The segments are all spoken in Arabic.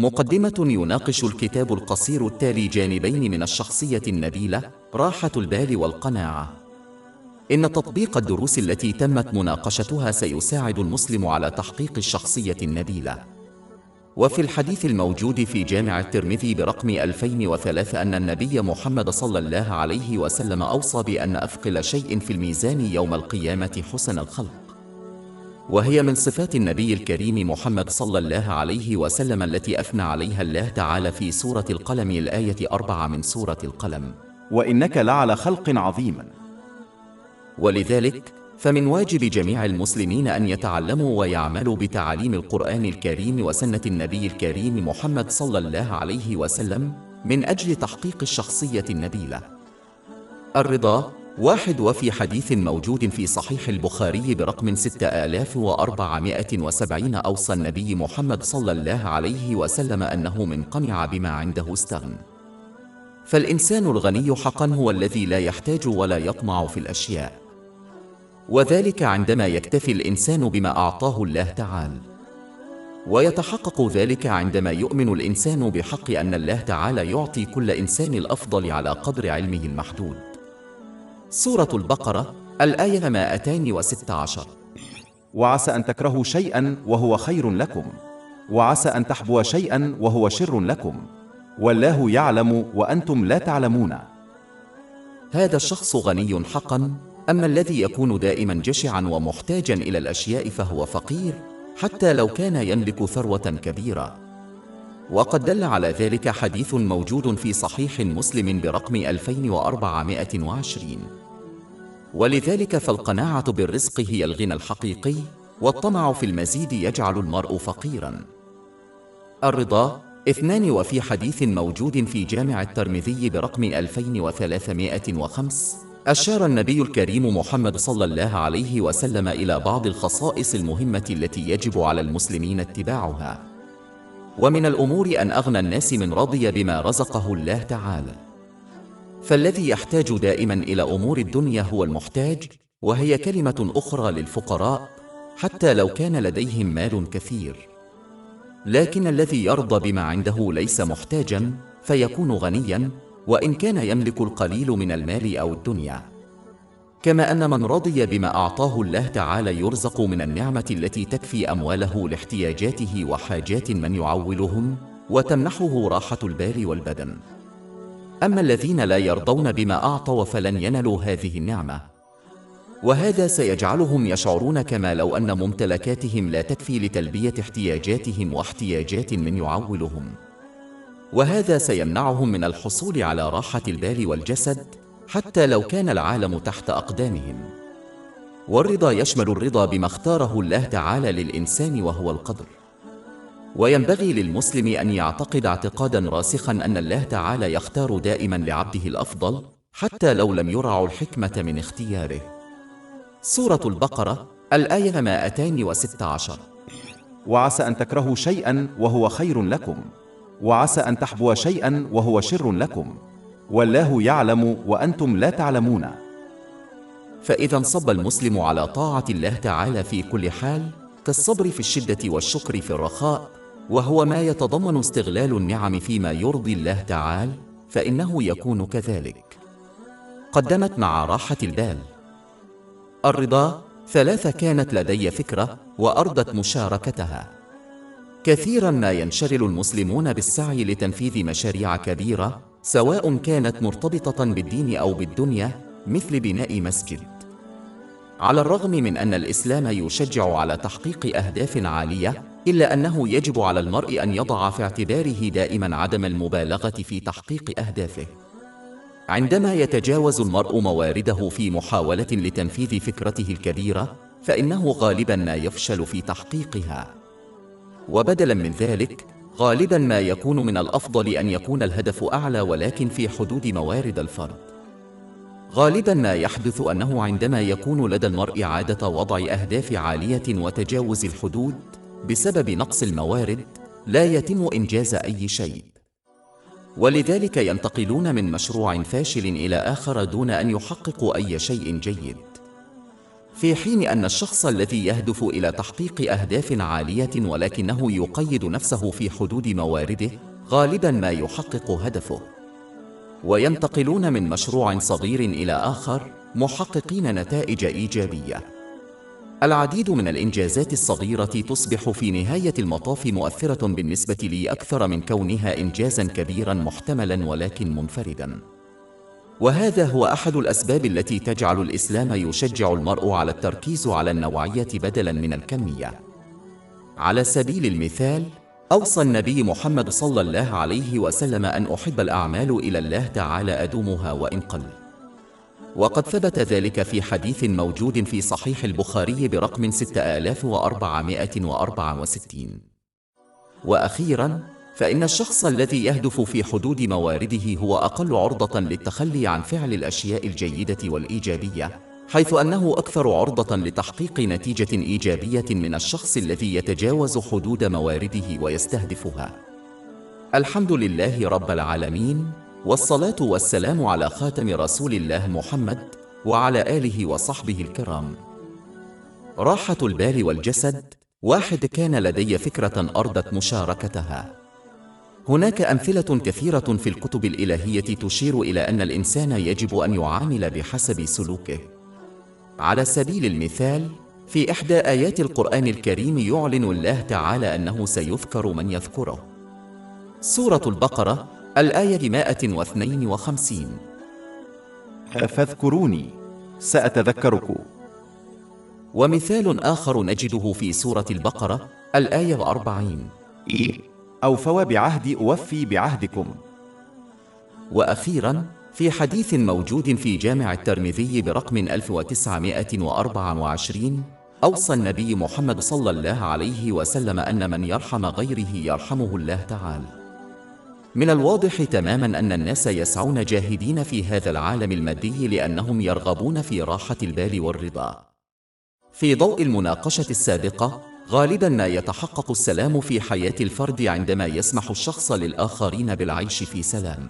مقدمة. يناقش الكتاب القصير التالي جانبين من الشخصية النبيلة، راحة البال والقناعة. إن تطبيق الدروس التي تمت مناقشتها سيساعد المسلم على تحقيق الشخصية النبيلة. وفي الحديث الموجود في جامع الترمذي برقم 2003 أن النبي محمد صلى الله عليه وسلم أوصى بأن أثقل شيء في الميزان يوم القيامة حسن الخلق، وهي من صفات النبي الكريم محمد صلى الله عليه وسلم التي أثنى عليها الله تعالى في سورة القلم، الآية 4 من سورة القلم: وإنك لعلى خلق عظيم. ولذلك فمن واجب جميع المسلمين أن يتعلموا ويعملوا بتعاليم القرآن الكريم وسنة النبي الكريم محمد صلى الله عليه وسلم من أجل تحقيق الشخصية النبيلة. الرضا 1. وفي حديث موجود في صحيح البخاري برقم 6470 أوصى النبي محمد صلى الله عليه وسلم أنه من قنع بما عنده استغنى. فالإنسان الغني حقا هو الذي لا يحتاج ولا يطمع في الأشياء، وذلك عندما يكتفي الإنسان بما أعطاه الله تعالى. ويتحقق ذلك عندما يؤمن الإنسان بحق أن الله تعالى يعطي كل إنسان الأفضل على قدر علمه المحدود. سورة البقرة، الآية 216. وعسى أن تكرهوا شيئا وهو خير لكم، وعسى أن تحبوا شيئا وهو شر لكم، والله يعلم وأنتم لا تعلمون. هذا الشخص غني حقا، أما الذي يكون دائما جشعا ومحتاجا إلى الأشياء فهو فقير حتى لو كان يملك ثروة كبيرة. وقد دل على ذلك حديث موجود في صحيح مسلم برقم 2420. ولذلك فالقناعة بالرزق هي الغنى الحقيقي، والطمع في المزيد يجعل المرء فقيرا. الرضا 2. وفي حديث موجود في جامع الترمذي برقم 2305 أشار النبي الكريم محمد صلى الله عليه وسلم إلى بعض الخصائص المهمة التي يجب على المسلمين اتباعها. ومن الأمور أن أغنى الناس من رضي بما رزقه الله تعالى. فالذي يحتاج دائما إلى أمور الدنيا هو المحتاج، وهي كلمة أخرى للفقراء حتى لو كان لديهم مال كثير. لكن الذي يرضى بما عنده ليس محتاجا فيكون غنيا، وإن كان يملك القليل من المال أو الدنيا. كما أن من رضي بما أعطاه الله تعالى يرزق من النعمة التي تكفي أمواله لاحتياجاته وحاجات من يعولهم، وتمنحه راحة البال والبدن. أما الذين لا يرضون بما أعطوا فلن ينالوا هذه النعمة، وهذا سيجعلهم يشعرون كما لو أن ممتلكاتهم لا تكفي لتلبية احتياجاتهم واحتياجات من يعولهم، وهذا سيمنعهم من الحصول على راحة البال والجسد حتى لو كان العالم تحت أقدامهم. والرضا يشمل الرضا بما اختاره الله تعالى للإنسان وهو القدر. وينبغي للمسلم أن يعتقد اعتقادا راسخا أن الله تعالى يختار دائما لعبده الأفضل حتى لو لم يرعوا الحكمة من اختياره. سورة البقرة، الآية 216. وعسى أن تكرهوا شيئا وهو خير لكم، وعسى أن تحبوا شيئا وهو شر لكم، والله يعلم وأنتم لا تعلمون. فإذا انصب المسلم على طاعة الله تعالى في كل حال، كالصبر في الشدة والشكر في الرخاء، وهو ما يتضمن استغلال النعم فيما يرضي الله تعالى، فإنه يكون كذلك. قدمت مع راحة البال. الرضا 3. كانت لدي فكرة وأرضت مشاركتها. كثيرا ما ينشغل المسلمون بالسعي لتنفيذ مشاريع كبيرة، سواء كانت مرتبطة بالدين أو بالدنيا، مثل بناء مسجد. على الرغم من أن الإسلام يشجع على تحقيق أهداف عالية، إلا أنه يجب على المرء أن يضع في اعتباره دائما عدم المبالغة في تحقيق أهدافه. عندما يتجاوز المرء موارده في محاولة لتنفيذ فكرته الكبيرة، فإنه غالبا ما يفشل في تحقيقها. وبدلا من ذلك، غالبا ما يكون من الأفضل أن يكون الهدف أعلى ولكن في حدود موارد الفرد. غالبا ما يحدث أنه عندما يكون لدى المرء عادة وضع أهداف عالية وتجاوز الحدود بسبب نقص الموارد، لا يتم إنجاز أي شيء. ولذلك ينتقلون من مشروع فاشل إلى آخر دون أن يحققوا أي شيء جيد. في حين أن الشخص الذي يهدف إلى تحقيق أهداف عالية ولكنه يقيد نفسه في حدود موارده غالباً ما يحقق هدفه، وينتقلون من مشروع صغير إلى آخر محققين نتائج إيجابية. العديد من الإنجازات الصغيرة تصبح في نهاية المطاف مؤثرة بالنسبة لي أكثر من كونها إنجازاً كبيراً محتملاً ولكن منفرداً. وهذا هو أحد الأسباب التي تجعل الإسلام يشجع المرء على التركيز على النوعية بدلاً من الكمية. على سبيل المثال، أوصى النبي محمد صلى الله عليه وسلم أن أحب الأعمال إلى الله تعالى أدومها وإن قل، وقد ثبت ذلك في حديث موجود في صحيح البخاري برقم 6464. وأخيراً، فإن الشخص الذي يهدف في حدود موارده هو أقل عرضة للتخلي عن فعل الأشياء الجيدة والإيجابية، حيث أنه أكثر عرضة لتحقيق نتيجة إيجابية من الشخص الذي يتجاوز حدود موارده ويستهدفها. الحمد لله رب العالمين، والصلاة والسلام على خاتم رسول الله محمد وعلى آله وصحبه الكرام. راحة البال والجسد. واحد كان لدي فكرة أردت مشاركتها. هناك أمثلة كثيرة في الكتب الإلهية تشير إلى أن الإنسان يجب أن يعامل بحسب سلوكه. على سبيل المثال، في إحدى آيات القرآن الكريم يعلن الله تعالى أنه سيذكر من يذكره. سورة البقرة، الآية 152. فاذكروني سأتذكركم. ومثال آخر نجده في سورة البقرة، الآية 40. أوفوا بعهدي أوفي بعهدكم. وأخيراً، في حديث موجود في جامع الترمذي برقم 1924، أوصى النبي محمد صلى الله عليه وسلم أن من يرحم غيره يرحمه الله تعالى. من الواضح تماماً أن الناس يسعون جاهدين في هذا العالم المادي لأنهم يرغبون في راحة البال والرضا. في ضوء المناقشة السابقة، غالباً ما يتحقق السلام في حياة الفرد عندما يسمح الشخص للآخرين بالعيش في سلام.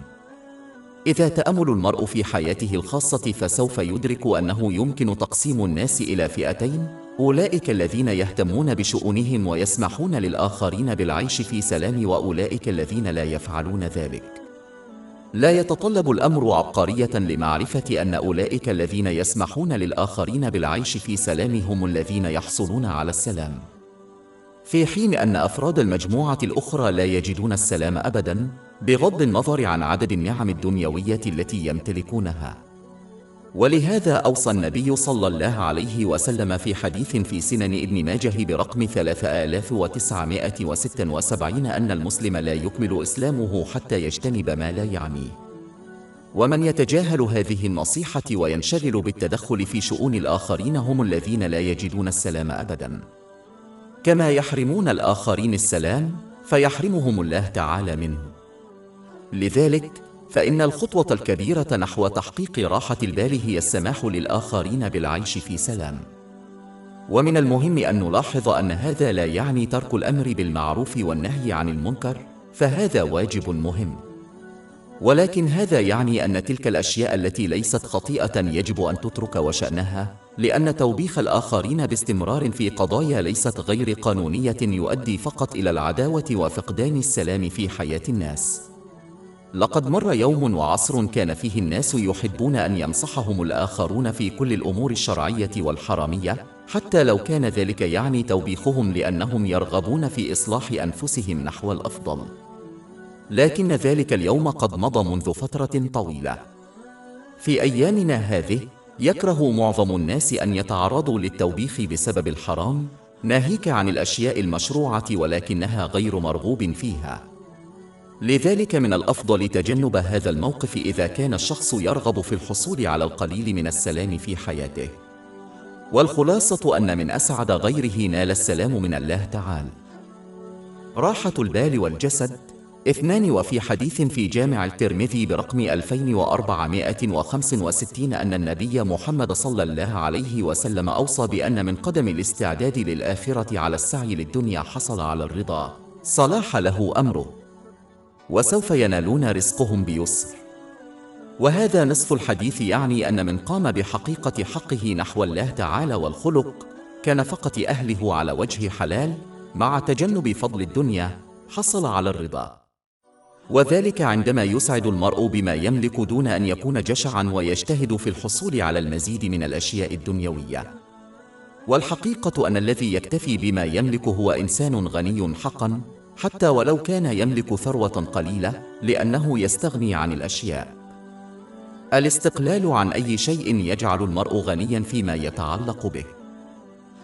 إذا تأمل المرء في حياته الخاصة فسوف يدرك أنه يمكن تقسيم الناس إلى فئتين: أولئك الذين يهتمون بشؤونهم ويسمحون للآخرين بالعيش في سلام، وأولئك الذين لا يفعلون ذلك. لا يتطلب الأمر عبقرية لمعرفة أن أولئك الذين يسمحون للآخرين بالعيش في سلام هم الذين يحصلون على السلام، في حين أن أفراد المجموعة الأخرى لا يجدون السلام أبداً، بغض النظر عن عدد النعم الدنيوية التي يمتلكونها. ولهذا أوصى النبي صلى الله عليه وسلم في حديث في سنن ابن ماجه برقم 3976 أن المسلم لا يكمل إسلامه حتى يجتنب ما لا يعنيه. ومن يتجاهل هذه النصيحة وينشغل بالتدخل في شؤون الآخرين هم الذين لا يجدون السلام أبداً. كما يحرمون الآخرين السلام، فيحرمهم الله تعالى منه. لذلك، فإن الخطوة الكبيرة نحو تحقيق راحة البال هي السماح للآخرين بالعيش في سلام. ومن المهم أن نلاحظ أن هذا لا يعني ترك الأمر بالمعروف والنهي عن المنكر، فهذا واجب مهم. ولكن هذا يعني أن تلك الأشياء التي ليست خطيئة يجب أن تترك وشأنها، لأن توبيخ الآخرين باستمرار في قضايا ليست غير قانونية يؤدي فقط إلى العداوة وفقدان السلام في حياة الناس. لقد مر يوم وعصر كان فيه الناس يحبون أن ينصحهم الآخرون في كل الأمور الشرعية والحرامية، حتى لو كان ذلك يعني توبيخهم لأنهم يرغبون في إصلاح أنفسهم نحو الأفضل. لكن ذلك اليوم قد مضى منذ فترة طويلة. في أيامنا هذه، يكره معظم الناس أن يتعرضوا للتوبيخ بسبب الحرام، ناهيك عن الأشياء المشروعة ولكنها غير مرغوب فيها. لذلك من الأفضل تجنب هذا الموقف إذا كان الشخص يرغب في الحصول على القليل من السلام في حياته. والخلاصة أن من أسعد غيره نال السلام من الله تعالى. راحة البال والجسد. 2. وفي حديث في جامع الترمذي برقم 2465 أن النبي محمد صلى الله عليه وسلم أوصى بأن من قدم الاستعداد للآخرة على السعي للدنيا حصل على الرضا، صلاح له أمره، وسوف ينالون رزقهم بيسر. وهذا نصف الحديث، يعني أن من قام بحقيقة حقه نحو الله تعالى والخلق كنفقة أهله على وجه حلال مع تجنب فضل الدنيا حصل على الرضا، وذلك عندما يسعد المرء بما يملك دون أن يكون جشعا ويجتهد في الحصول على المزيد من الأشياء الدنيوية. والحقيقة أن الذي يكتفي بما يملك هو إنسان غني حقا، حتى ولو كان يملك ثروة قليلة، لأنه يستغني عن الأشياء. الاستقلال عن أي شيء يجعل المرء غنيا فيما يتعلق به.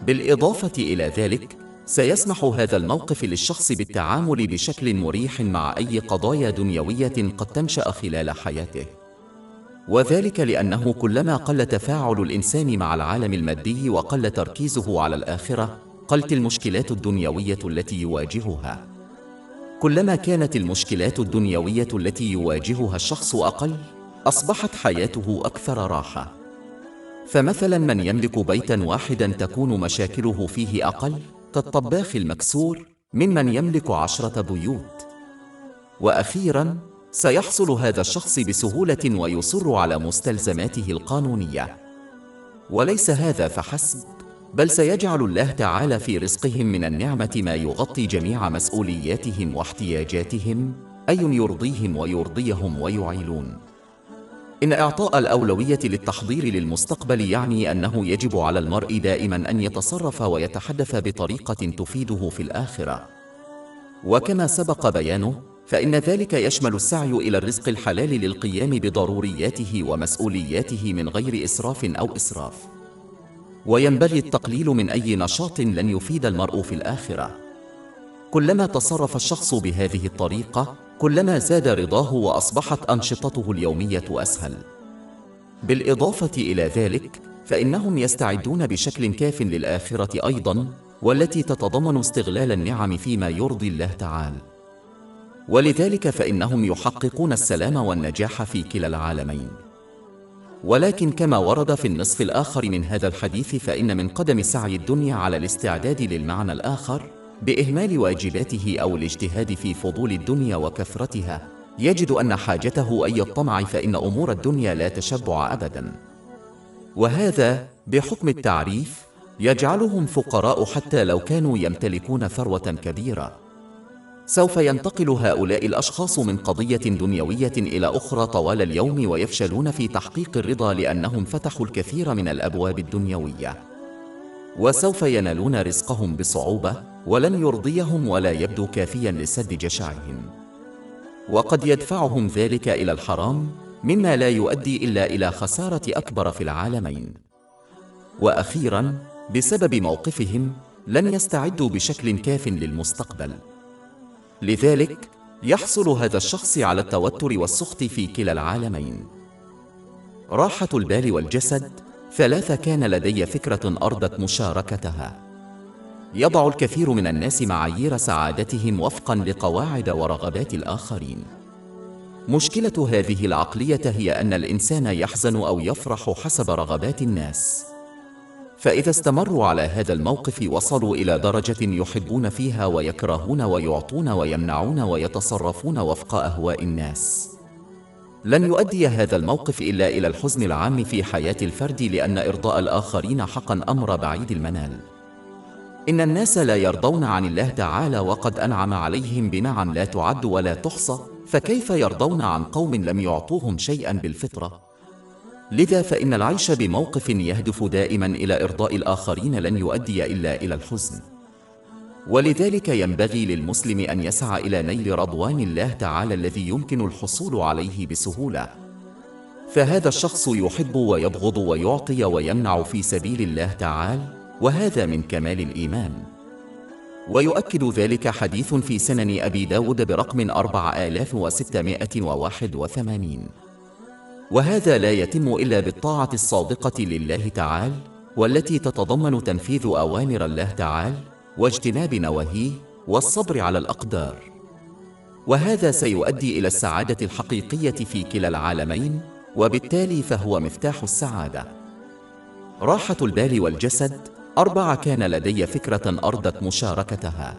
بالإضافة إلى ذلك، سيسمح هذا الموقف للشخص بالتعامل بشكل مريح مع أي قضايا دنيوية قد تنشأ خلال حياته، وذلك لأنه كلما قل تفاعل الإنسان مع العالم المادي وقل تركيزه على الآخرة، قلت المشكلات الدنيوية التي يواجهها. كلما كانت المشكلات الدنيوية التي يواجهها الشخص أقل، أصبحت حياته أكثر راحة. فمثلا من يملك بيتا واحدا تكون مشاكله فيه أقل كالطباخ المكسور ممن يملك 10 بيوت. وأخيرا، سيحصل هذا الشخص بسهولة ويصر على مستلزماته القانونية. وليس هذا فحسب، بل سيجعل الله تعالى في رزقهم من النعمة ما يغطي جميع مسؤولياتهم واحتياجاتهم، أي يرضيهم ويرضيهم ويعيلون. إن إعطاء الأولوية للتحضير للمستقبل يعني أنه يجب على المرء دائما أن يتصرف ويتحدث بطريقة تفيده في الآخرة. وكما سبق بيانه، فإن ذلك يشمل السعي إلى الرزق الحلال للقيام بضرورياته ومسؤولياته من غير إسراف أو إسراف. وينبغي التقليل من أي نشاط لن يفيد المرء في الآخرة. كلما تصرف الشخص بهذه الطريقة، كلما زاد رضاه وأصبحت أنشطته اليومية أسهل. بالإضافة إلى ذلك، فإنهم يستعدون بشكل كاف للآخرة أيضا، والتي تتضمن استغلال النعم فيما يرضي الله تعالى. ولذلك فإنهم يحققون السلام والنجاح في كلا العالمين. ولكن كما ورد في النصف الآخر من هذا الحديث، فإن من قدم سعي الدنيا على الاستعداد للمعنى الآخر بإهمال واجباته أو الاجتهاد في فضول الدنيا وكثرتها، يجد أن حاجته أي الطمع، فإن أمور الدنيا لا تشبع أبدا. وهذا بحكم التعريف يجعلهم فقراء حتى لو كانوا يمتلكون ثروة كبيرة. سوف ينتقل هؤلاء الأشخاص من قضية دنيوية إلى أخرى طوال اليوم، ويفشلون في تحقيق الرضا لأنهم فتحوا الكثير من الأبواب الدنيوية، وسوف ينالون رزقهم بصعوبة، ولن يرضيهم ولا يبدو كافيا لسد جشعهم، وقد يدفعهم ذلك إلى الحرام، مما لا يؤدي إلا إلى خسارة أكبر في العالمين. وأخيرا، بسبب موقفهم لن يستعدوا بشكل كاف للمستقبل. لذلك يحصل هذا الشخص على التوتر والسخط في كلا العالمين. راحة البال والجسد 3. كان لدي فكرة أردت مشاركتها. يضع الكثير من الناس معايير سعادتهم وفقا لقواعد ورغبات الآخرين. مشكلة هذه العقلية هي أن الإنسان يحزن أو يفرح حسب رغبات الناس. فإذا استمروا على هذا الموقف وصلوا إلى درجة يحبون فيها ويكرهون ويعطون ويمنعون ويتصرفون وفق أهواء الناس. لن يؤدي هذا الموقف إلا إلى الحزن العام في حياة الفرد، لأن إرضاء الآخرين حقا أمر بعيد المنال. إن الناس لا يرضون عن الله تعالى وقد أنعم عليهم بنعم لا تعد ولا تحصى، فكيف يرضون عن قوم لم يعطوهم شيئا بالفطرة؟ لذا فإن العيش بموقف يهدف دائما إلى إرضاء الآخرين لن يؤدي إلا إلى الحزن. ولذلك ينبغي للمسلم أن يسعى إلى نيل رضوان الله تعالى الذي يمكن الحصول عليه بسهولة. فهذا الشخص يحب ويبغض ويعطي ويمنع في سبيل الله تعالى، وهذا من كمال الإيمان. ويؤكد ذلك حديث في سنن أبي داود برقم 4681، وهذا لا يتم إلا بالطاعة الصادقة لله تعالى، والتي تتضمن تنفيذ أوامر الله تعالى واجتناب نواهيه والصبر على الأقدار. وهذا سيؤدي إلى السعادة الحقيقية في كلا العالمين، وبالتالي فهو مفتاح السعادة. راحة البال والجسد 4. كان لدي فكرة أردت مشاركتها.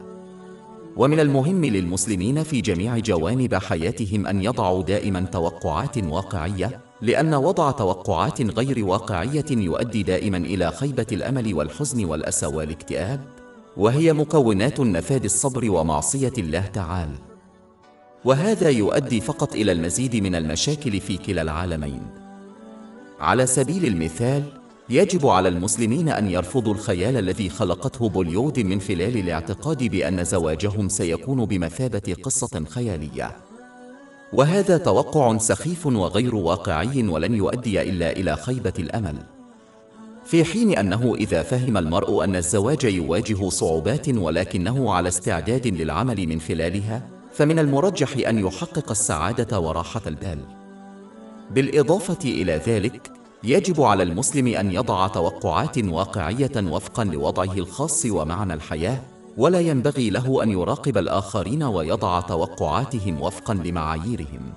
ومن المهم للمسلمين في جميع جوانب حياتهم أن يضعوا دائما توقعات واقعية، لأن وضع توقعات غير واقعية يؤدي دائما إلى خيبة الأمل والحزن والأسى والاكتئاب، وهي مكونات نفاذ الصبر ومعصية الله تعالى. وهذا يؤدي فقط إلى المزيد من المشاكل في كلا العالمين. على سبيل المثال، يجب على المسلمين أن يرفضوا الخيال الذي خلقته بوليود من خلال الاعتقاد بأن زواجهم سيكون بمثابة قصة خيالية، وهذا توقع سخيف وغير واقعي ولن يؤدي إلا إلى خيبة الأمل، في حين أنه إذا فهم المرء أن الزواج يواجه صعوبات ولكنه على استعداد للعمل من خلالها، فمن المرجح أن يحقق السعادة وراحة البال. بالإضافة إلى ذلك، يجب على المسلم أن يضع توقعات واقعية وفقا لوضعه الخاص ومعنى الحياة، ولا ينبغي له أن يراقب الآخرين ويضع توقعاتهم وفقا لمعاييرهم.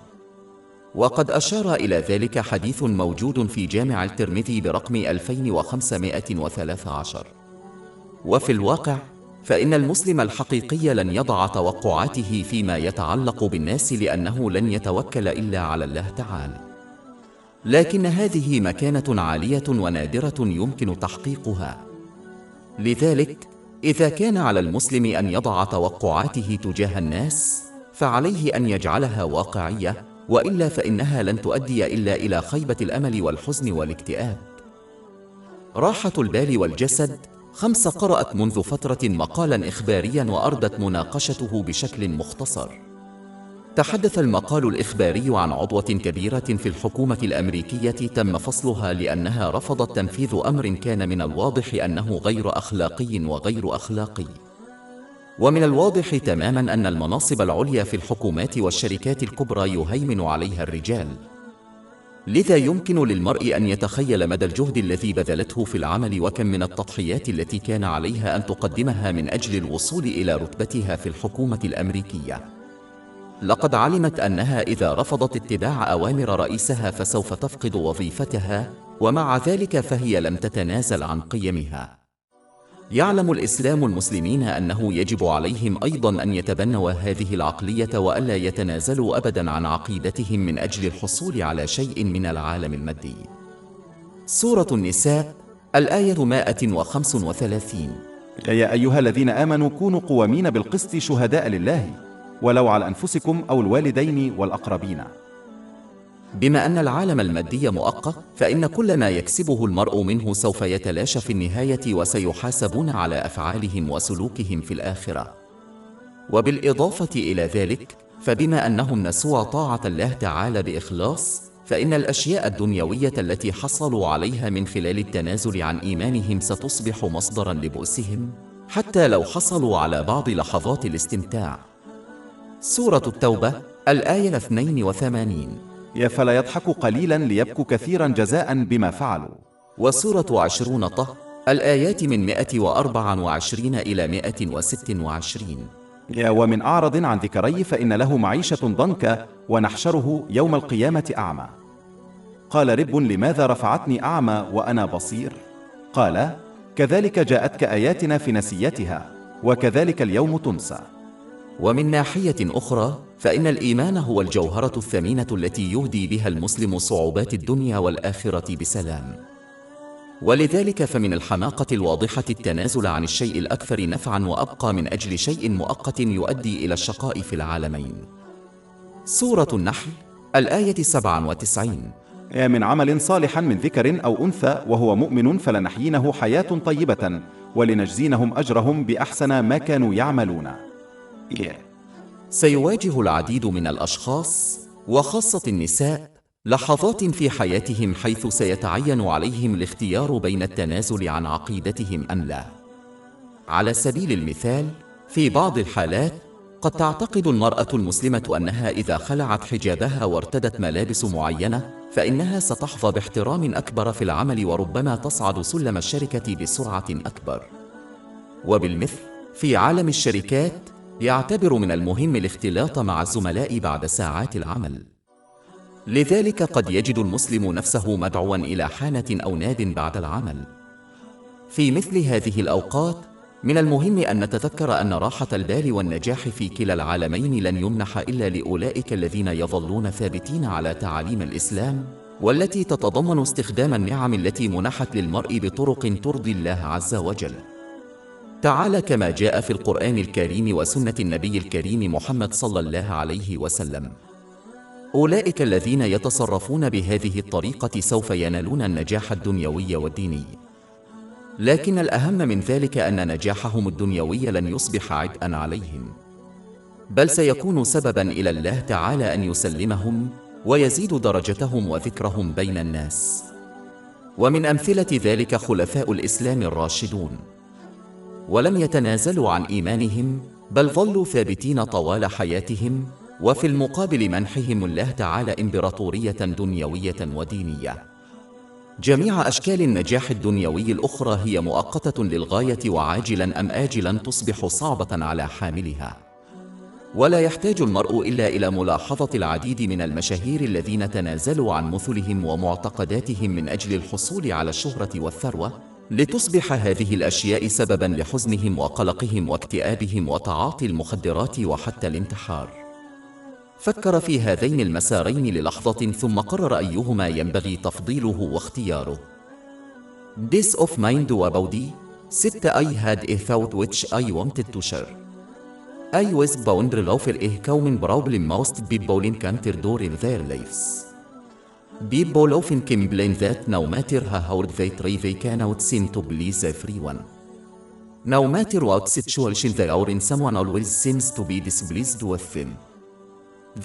وقد أشار إلى ذلك حديث موجود في جامع الترمذي برقم 2513. وفي الواقع، فإن المسلم الحقيقي لن يضع توقعاته فيما يتعلق بالناس، لأنه لن يتوكل إلا على الله تعالى. لكن هذه مكانة عالية ونادرة يمكن تحقيقها. لذلك، إذا كان على المسلم أن يضع توقعاته تجاه الناس، فعليه أن يجعلها واقعية، وإلا فإنها لن تؤدي إلا إلى خيبة الأمل والحزن والاكتئاب. راحة البال والجسد 5 قرأت منذ فترة مقالا إخباريا وأردت مناقشته بشكل مختصر. تحدث المقال الإخباري عن عضوة كبيرة في الحكومة الأمريكية تم فصلها لأنها رفضت تنفيذ أمر كان من الواضح أنه غير أخلاقي وغير أخلاقي. ومن الواضح تماما أن المناصب العليا في الحكومات والشركات الكبرى يهيمن عليها الرجال. لذا يمكن للمرء أن يتخيل مدى الجهد الذي بذلته في العمل، وكم من التضحيات التي كان عليها أن تقدمها من أجل الوصول إلى رتبتها في الحكومة الأمريكية. لقد علمت أنها إذا رفضت اتباع أوامر رئيسها فسوف تفقد وظيفتها، ومع ذلك فهي لم تتنازل عن قيمها. يعلم الإسلام المسلمين أنه يجب عليهم أيضا أن يتبنوا هذه العقلية وألا يتنازلوا أبدا عن عقيدتهم من أجل الحصول على شيء من العالم المادي. سورة النساء الآية 135. يا أيها الذين آمنوا كونوا قوامين بالقسط شهداء لله ولو على أنفسكم أو الوالدين والأقربين. بما أن العالم المادي مؤقت، فإن كل ما يكسبه المرء منه سوف يتلاشى في النهاية، وسيحاسبون على أفعالهم وسلوكهم في الآخرة. وبالإضافة إلى ذلك، فبما أنهم نسوا طاعة الله تعالى بإخلاص، فإن الأشياء الدنيوية التي حصلوا عليها من خلال التنازل عن إيمانهم ستصبح مصدرا لبؤسهم، حتى لو حصلوا على بعض لحظات الاستمتاع. سورة التوبة الآية 82. يا فلا يضحكوا قليلا ليبكوا كثيرا جزاء بما فعلوا. وسورة 20 طه الآيات من 124 إلى 126. يا ومن أعرض عن ذكري فإن له معيشة ضنكا ونحشره يوم القيامة أعمى. قال رب لماذا رفعتني أعمى وأنا بصير؟ قال كذلك جاءتك آياتنا في نسيتها وكذلك اليوم تنسى. ومن ناحية أخرى، فإن الإيمان هو الجوهرة الثمينة التي يهدي بها المسلم صعوبات الدنيا والآخرة بسلام. ولذلك فمن الحماقة الواضحة التنازل عن الشيء الأكثر نفعا وأبقى من أجل شيء مؤقت يؤدي إلى الشقاء في العالمين. سورة النحل الآية 97. يا من عمل صالحا من ذكر أو أنثى وهو مؤمن فلنحيينه حياة طيبة ولنجزينهم أجرهم بأحسن ما كانوا يعملون. سيواجه العديد من الأشخاص وخاصة النساء لحظات في حياتهم حيث سيتعين عليهم الاختيار بين التنازل عن عقيدتهم أم لا. على سبيل المثال، في بعض الحالات قد تعتقد المرأة المسلمة أنها إذا خلعت حجابها وارتدت ملابس معينة فإنها ستحظى باحترام أكبر في العمل، وربما تصعد سلم الشركة بسرعة أكبر. وبالمثل في عالم الشركات، يعتبر من المهم الاختلاط مع الزملاء بعد ساعات العمل. لذلك قد يجد المسلم نفسه مدعوا إلى حانة أو ناد بعد العمل. في مثل هذه الأوقات من المهم أن نتذكر أن راحة البال والنجاح في كلا العالمين لن يمنح إلا لأولئك الذين يظلون ثابتين على تعاليم الإسلام، والتي تتضمن استخدام النعم التي منحت للمرء بطرق ترضي الله عز وجل تعالى، كما جاء في القرآن الكريم وسنة النبي الكريم محمد صلى الله عليه وسلم. أولئك الذين يتصرفون بهذه الطريقة سوف ينالون النجاح الدنيوي والديني، لكن الأهم من ذلك أن نجاحهم الدنيوي لن يصبح عبئاً عليهم، بل سيكون سبباً إلى الله تعالى أن يسلمهم ويزيد درجتهم وذكرهم بين الناس. ومن أمثلة ذلك خلفاء الإسلام الراشدون، ولم يتنازلوا عن إيمانهم بل ظلوا ثابتين طوال حياتهم، وفي المقابل منحهم الله تعالى إمبراطورية دنيوية ودينية. جميع أشكال النجاح الدنيوي الأخرى هي مؤقتة للغاية، وعاجلاً أم آجلاً تصبح صعبة على حاملها. ولا يحتاج المرء إلا إلى ملاحظة العديد من المشاهير الذين تنازلوا عن مثلهم ومعتقداتهم من أجل الحصول على الشهرة والثروة، لتصبح هذه الأشياء سبباً لحزنهم وقلقهم واكتئابهم وتعاطي المخدرات وحتى الانتحار. فكر في هذين المسارين للحظة ثم قرر أيهما ينبغي تفضيله واختياره. Peace of mind وبودي. 6 I had a thought which I wanted to share. I was bound for a common problem most people encounter during their lives. People often complain that no matter how hard they try they cannot seem to please everyone. No matter what situation they are in, someone always seems to be displeased with them.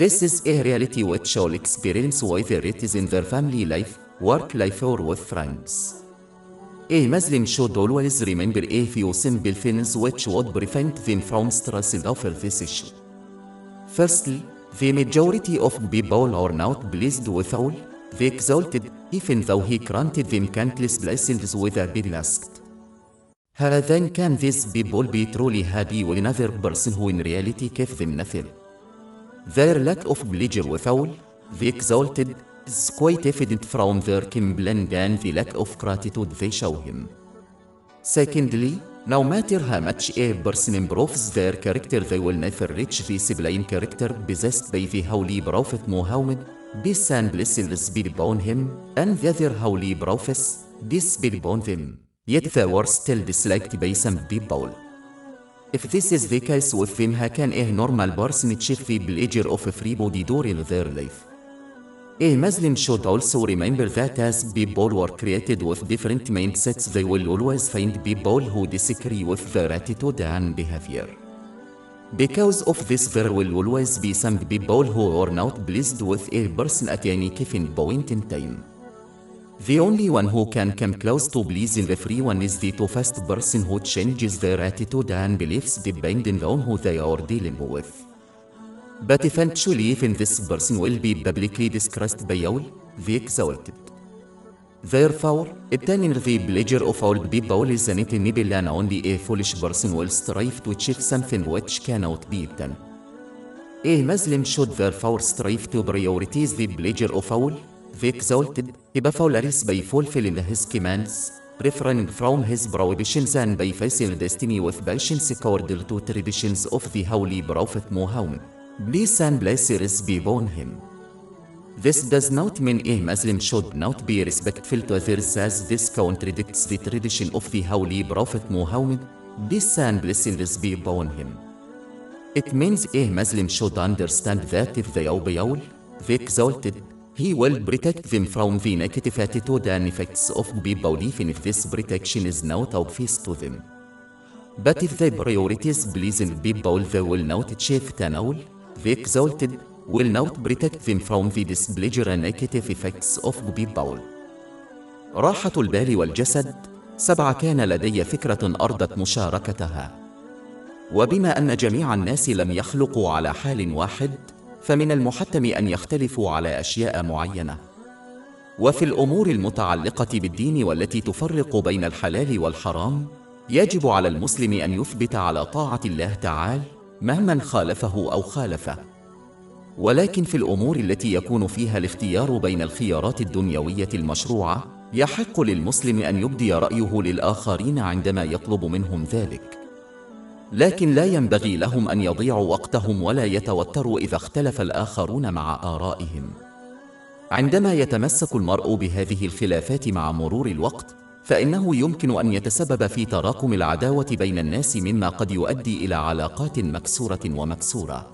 This is a reality which all experience, whether it is in their family life, work life or with friends. A Muslim should always remember a few simple things which would prevent them from stressing over this issue. Firstly, the majority of people are not pleased with all the exalted, even though he granted them countless blessings without being asked. How then can these people be truly happy with another person who in reality gave them nothing? Their lack of pleasure with all the exalted is quite evident from their complaint and the lack of gratitude they show him. Secondly, no matter how much a person improves their character, they will never reach the sublime character possessed by the Holy Prophet Muhammad, peace and blessings be upon him, and the other Holy Prophets, peace be upon them. Yet they were still disliked by some people. If this is the case with them, how can a normal person achieve the pleasure of everybody during their life? A Muslim should also remember that as people were created with different mindsets, they will always find people who disagree with their attitude and behavior. Because of this, there will always be some people who are not pleased with a person at any given point in time. The only one who can come close to pleasing everyone is the toughest person who changes their attitude and beliefs depending on who they are dealing with. But eventually even this person will be publicly disgraced by all the exalted. Therefore, obtaining the pleasure of all people is an enable, and only a foolish person will strive to achieve something which cannot be done. A Muslim should therefore strive to prioritize the pleasure of all the exalted, above by fulfilling his commands, refraining from his prohibitions, and by facing destiny with patience according to traditions of the Holy Prophet Muhammad, peace and blessings be upon him. This does not mean a Muslim should not be respectful to others, as this contradicts the tradition of the Holy Prophet Muhammad, peace and blessings be upon him. It means a Muslim should understand that if they obey all the exalted, he will protect them from the negative attitude and effects of people, even if this protection is not obvious to them. But if they prioritize pleasing people, they will not achieve it, all the exalted will not protect them from the displeasure and negative effects of people. راحة البال والجسد. 7 كان لدي فكرة أرضت مشاركتها. وبما أن جميع الناس لم يخلقوا على حال واحد، فمن المحتم أن يختلفوا على أشياء معينة. وفي الأمور المتعلقة بالدين والتي تفرق بين الحلال والحرام، يجب على المسلم أن يثبت على طاعة الله تعالى مهما خالفه أو خالفه. ولكن في الأمور التي يكون فيها الاختيار بين الخيارات الدنيوية المشروعة، يحق للمسلم أن يبدي رأيه للآخرين عندما يطلب منهم ذلك. لكن لا ينبغي لهم أن يضيعوا وقتهم ولا يتوتروا إذا اختلف الآخرون مع آرائهم. عندما يتمسك المرء بهذه الخلافات مع مرور الوقت، فإنه يمكن أن يتسبب في تراكم العداوة بين الناس، مما قد يؤدي إلى علاقات مكسورة ومكسورة.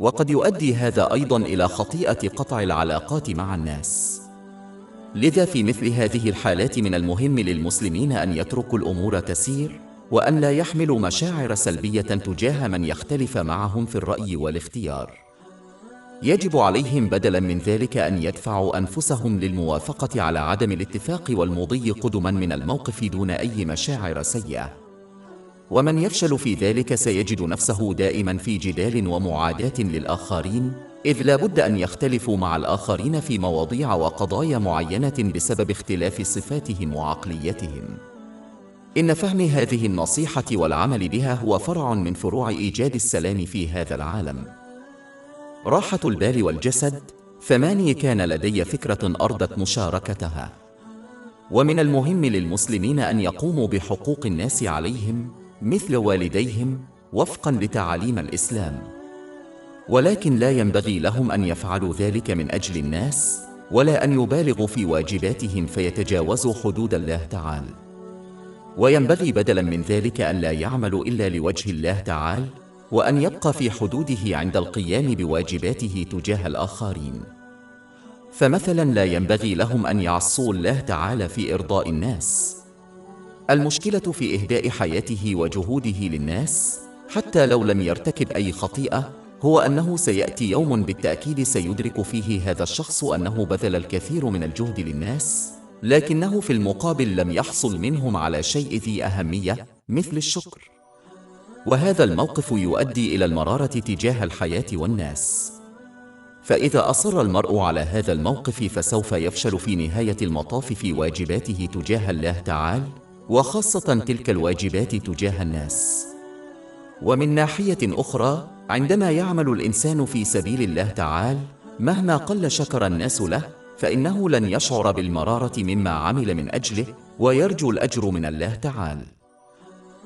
وقد يؤدي هذا أيضاً إلى خطيئة قطع العلاقات مع الناس. لذا في مثل هذه الحالات من المهم للمسلمين أن يتركوا الأمور تسير، وأن لا يحملوا مشاعر سلبية تجاه من يختلف معهم في الرأي والاختيار. يجب عليهم بدلاً من ذلك أن يدفعوا أنفسهم للموافقة على عدم الاتفاق والمضي قدماً من الموقف دون أي مشاعر سيئة. ومن يفشل في ذلك سيجد نفسه دائماً في جدال ومعاداة للآخرين، إذ لا بد أن يختلفوا مع الآخرين في مواضيع وقضايا معينة بسبب اختلاف صفاتهم وعقليتهم. إن فهم هذه النصيحة والعمل بها هو فرع من فروع إيجاد السلام في هذا العالم. راحة البال والجسد، فماني كان لدي فكرة أرضت مشاركتها. ومن المهم للمسلمين أن يقوموا بحقوق الناس عليهم مثل والديهم وفقاً لتعاليم الإسلام، ولكن لا ينبغي لهم أن يفعلوا ذلك من أجل الناس، ولا أن يبالغوا في واجباتهم فيتجاوزوا حدود الله تعالى. وينبغي بدلاً من ذلك أن لا يعملوا إلا لوجه الله تعالى، وأن يبقى في حدوده عند القيام بواجباته تجاه الآخرين. فمثلاً لا ينبغي لهم أن يعصوا الله تعالى في إرضاء الناس. المشكلة في إهداء حياته وجهوده للناس حتى لو لم يرتكب أي خطيئة، هو أنه سيأتي يوم بالتأكيد سيدرك فيه هذا الشخص أنه بذل الكثير من الجهد للناس، لكنه في المقابل لم يحصل منهم على شيء ذي أهمية مثل الشكر. وهذا الموقف يؤدي إلى المرارة تجاه الحياة والناس. فإذا أصر المرء على هذا الموقف فسوف يفشل في نهاية المطاف في واجباته تجاه الله تعالى، وخاصة تلك الواجبات تجاه الناس. ومن ناحية أخرى، عندما يعمل الإنسان في سبيل الله تعالى مهما قل شكر الناس له، فإنه لن يشعر بالمرارة مما عمل من أجله، ويرجو الأجر من الله تعالى.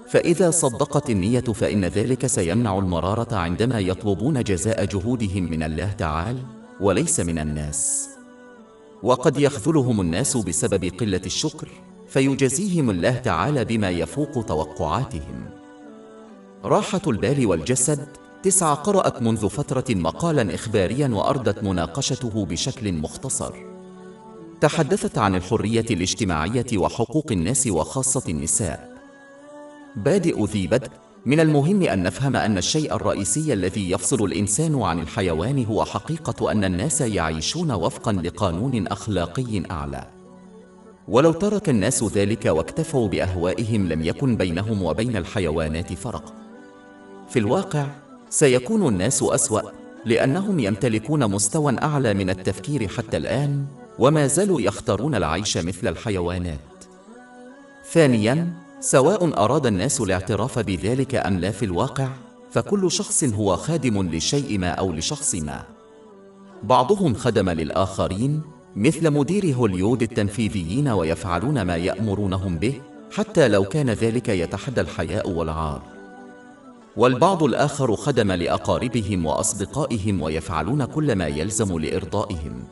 فإذا صدقت النية فإن ذلك سيمنع المرارة عندما يطلبون جزاء جهودهم من الله تعالى وليس من الناس. وقد يخذلهم الناس بسبب قلة الشكر، فيجزيهم الله تعالى بما يفوق توقعاتهم. راحة البال والجسد 9 قرأت منذ فترة مقالاً إخبارياً وأردت مناقشته بشكل مختصر. تحدثت عن الحرية الاجتماعية وحقوق الناس وخاصة النساء. بادئ ذي بدء، من المهم أن نفهم أن الشيء الرئيسي الذي يفصل الإنسان عن الحيوان هو حقيقة أن الناس يعيشون وفقاً لقانون أخلاقي أعلى. ولو ترك الناس ذلك واكتفوا بأهوائهم لم يكن بينهم وبين الحيوانات فرق. في الواقع سيكون الناس أسوأ، لأنهم يمتلكون مستوى أعلى من التفكير حتى الآن، وما زالوا يختارون العيش مثل الحيوانات. ثانياً، سواء أراد الناس الاعتراف بذلك أم لا، في الواقع فكل شخص هو خادم لشيء ما أو لشخص ما. بعضهم خدم للآخرين مثل مدير هوليود التنفيذيين، ويفعلون ما يأمرونهم به حتى لو كان ذلك يتحدى الحياء والعار. والبعض الآخر خدم لأقاربهم وأصدقائهم ويفعلون كل ما يلزم لإرضائهم.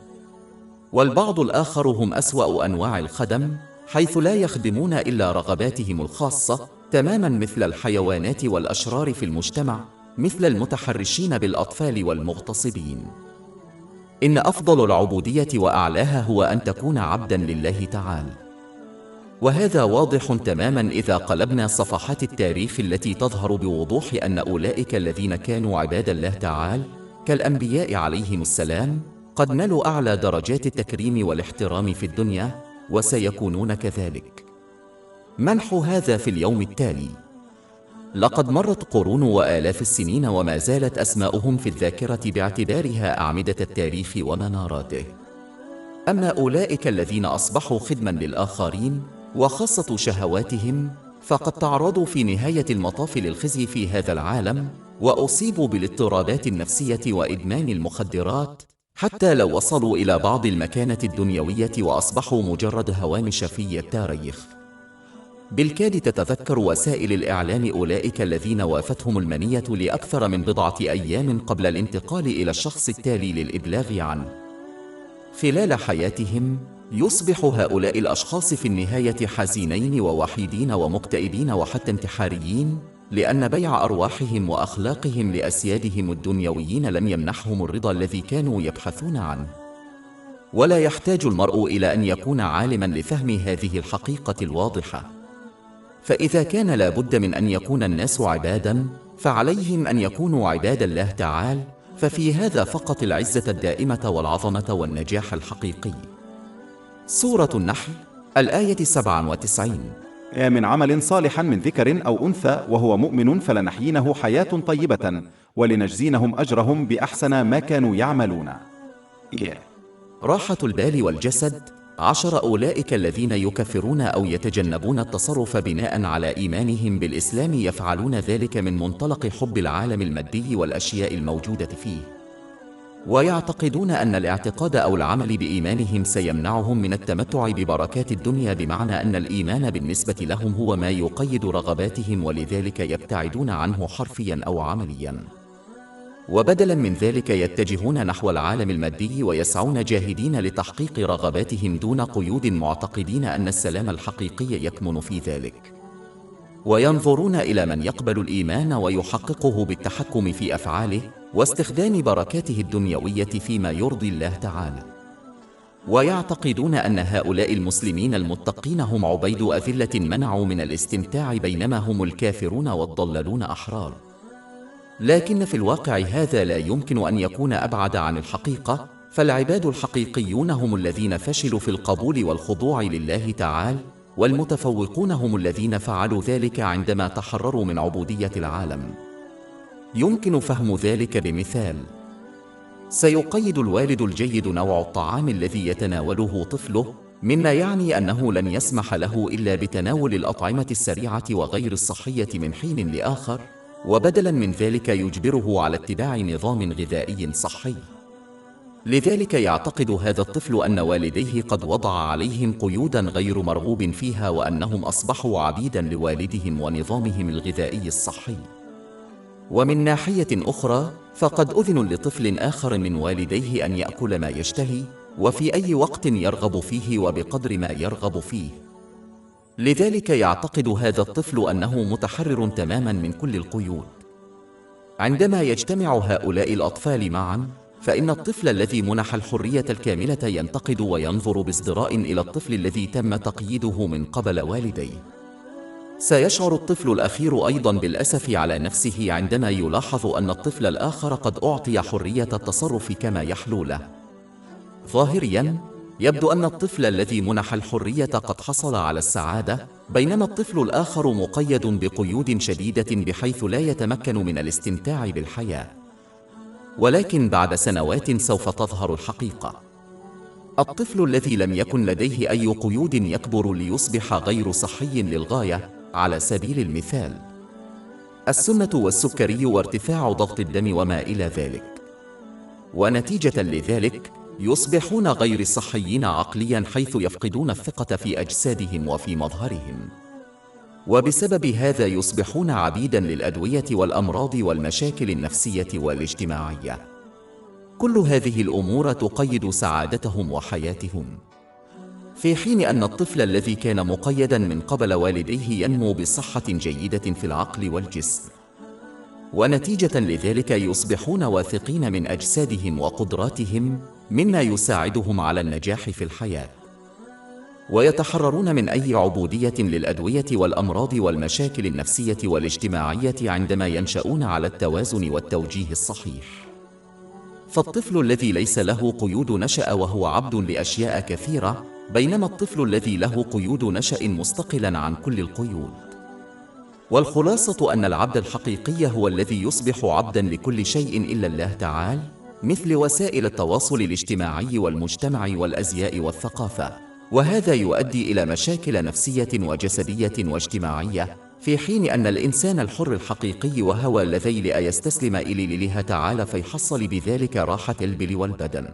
والبعض الآخر هم أسوأ أنواع الخدم، حيث لا يخدمون إلا رغباتهم الخاصة تماماً مثل الحيوانات والأشرار في المجتمع، مثل المتحرشين بالأطفال والمغتصبين. إن أفضل العبودية وأعلاها هو أن تكون عبداً لله تعالى. وهذا واضح تماماً إذا قلبنا صفحات التاريخ التي تظهر بوضوح أن أولئك الذين كانوا عباد الله تعالى كالأنبياء عليهم السلام قد نالوا أعلى درجات التكريم والاحترام في الدنيا، وسيكونون كذلك. منح هذا في اليوم التالي. لقد مرت قرون وآلاف السنين وما زالت أسماؤهم في الذاكرة باعتبارها أعمدة التاريخ ومناراته. أما أولئك الذين أصبحوا خدماً للآخرين وخاصة شهواتهم، فقد تعرضوا في نهاية المطاف للخزي في هذا العالم، وأصيبوا بالاضطرابات النفسية وإدمان المخدرات، حتى لو وصلوا إلى بعض المكانة الدنيوية وأصبحوا مجرد هوامش في التاريخ. بالكاد تتذكر وسائل الإعلام أولئك الذين وافتهم المنية لأكثر من بضعة أيام قبل الانتقال إلى الشخص التالي للإبلاغ عنه. خلال حياتهم يصبح هؤلاء الأشخاص في النهاية حزينين ووحيدين ومكتئبين وحتى انتحاريين، لأن بيع أرواحهم وأخلاقهم لأسيادهم الدنيويين لم يمنحهم الرضا الذي كانوا يبحثون عنه. ولا يحتاج المرء إلى أن يكون عالماً لفهم هذه الحقيقة الواضحة. فإذا كان لا بد من أن يكون الناس عباداً، فعليهم أن يكونوا عباد الله تعالى، ففي هذا فقط العزة الدائمة والعظمة والنجاح الحقيقي. سورة النحل الآية 97. من عمل صالحا من ذكر أو أنثى وهو مؤمن فلنحيينه حياة طيبة ولنجزينهم أجرهم بأحسن ما كانوا يعملون. راحة البال والجسد 10. أولئك الذين يكفرون أو يتجنبون التصرف بناء على إيمانهم بالإسلام يفعلون ذلك من منطلق حب العالم المادي والأشياء الموجودة فيه، ويعتقدون أن الاعتقاد أو العمل بإيمانهم سيمنعهم من التمتع ببركات الدنيا، بمعنى أن الإيمان بالنسبة لهم هو ما يقيد رغباتهم، ولذلك يبتعدون عنه حرفيا أو عمليا، وبدلا من ذلك يتجهون نحو العالم المادي ويسعون جاهدين لتحقيق رغباتهم دون قيود، معتقدين أن السلام الحقيقي يكمن في ذلك، وينظرون إلى من يقبل الإيمان ويحققه بالتحكم في أفعاله واستخدام بركاته الدنيوية فيما يرضي الله تعالى، ويعتقدون أن هؤلاء المسلمين المتقين هم عبيد أذلة منعوا من الاستمتاع، بينما هم الكافرون والضلالون أحرار. لكن في الواقع هذا لا يمكن أن يكون أبعد عن الحقيقة، فالعباد الحقيقيون هم الذين فشلوا في القبول والخضوع لله تعالى، والمتفوقون هم الذين فعلوا ذلك عندما تحرروا من عبودية العالم. يمكن فهم ذلك بمثال: سيقيد الوالد الجيد نوع الطعام الذي يتناوله طفله، مما يعني أنه لن يسمح له إلا بتناول الأطعمة السريعة وغير الصحية من حين لآخر، وبدلا من ذلك يجبره على اتباع نظام غذائي صحي. لذلك يعتقد هذا الطفل أن والديه قد وضع عليهم قيودا غير مرغوب فيها، وأنهم أصبحوا عبيدا لوالدهم ونظامهم الغذائي الصحي. ومن ناحية أخرى فقد أذن لطفل آخر من والديه أن يأكل ما يشتهي وفي أي وقت يرغب فيه وبقدر ما يرغب فيه. لذلك يعتقد هذا الطفل أنه متحرر تماما من كل القيود. عندما يجتمع هؤلاء الأطفال معا، فإن الطفل الذي منح الحرية الكاملة ينتقد وينظر بازدراء إلى الطفل الذي تم تقييده من قبل والديه. سيشعر الطفل الأخير أيضا بالأسف على نفسه عندما يلاحظ أن الطفل الآخر قد أعطي حرية التصرف كما يحلو له. ظاهريا يبدو أن الطفل الذي منح الحرية قد حصل على السعادة، بينما الطفل الآخر مقيد بقيود شديدة بحيث لا يتمكن من الاستمتاع بالحياة. ولكن بعد سنوات سوف تظهر الحقيقة. الطفل الذي لم يكن لديه أي قيود يكبر ليصبح غير صحي للغاية. على سبيل المثال السمنة والسكري وارتفاع ضغط الدم وما إلى ذلك. ونتيجة لذلك يصبحون غير صحيين عقليا، حيث يفقدون الثقة في أجسادهم وفي مظهرهم، وبسبب هذا يصبحون عبيدا للأدوية والأمراض والمشاكل النفسية والاجتماعية. كل هذه الأمور تقيد سعادتهم وحياتهم، في حين أن الطفل الذي كان مقيدا من قبل والديه ينمو بصحة جيدة في العقل والجسم، ونتيجة لذلك يصبحون واثقين من أجسادهم وقدراتهم، مما يساعدهم على النجاح في الحياة، ويتحررون من أي عبودية للأدوية والأمراض والمشاكل النفسية والاجتماعية عندما ينشأون على التوازن والتوجيه الصحيح. فالطفل الذي ليس له قيود نشأ وهو عبد لأشياء كثيرة، بينما الطفل الذي له قيود نشأ مستقلا عن كل القيود. والخلاصة أن العبد الحقيقي هو الذي يصبح عبدا لكل شيء إلا الله تعالى، مثل وسائل التواصل الاجتماعي والمجتمع والأزياء والثقافة، وهذا يؤدي إلى مشاكل نفسية وجسدية واجتماعية، في حين أن الإنسان الحر الحقيقي وهو الذي لا يستسلم إلى الله تعالى فيحصل بذلك راحة البال والبدن.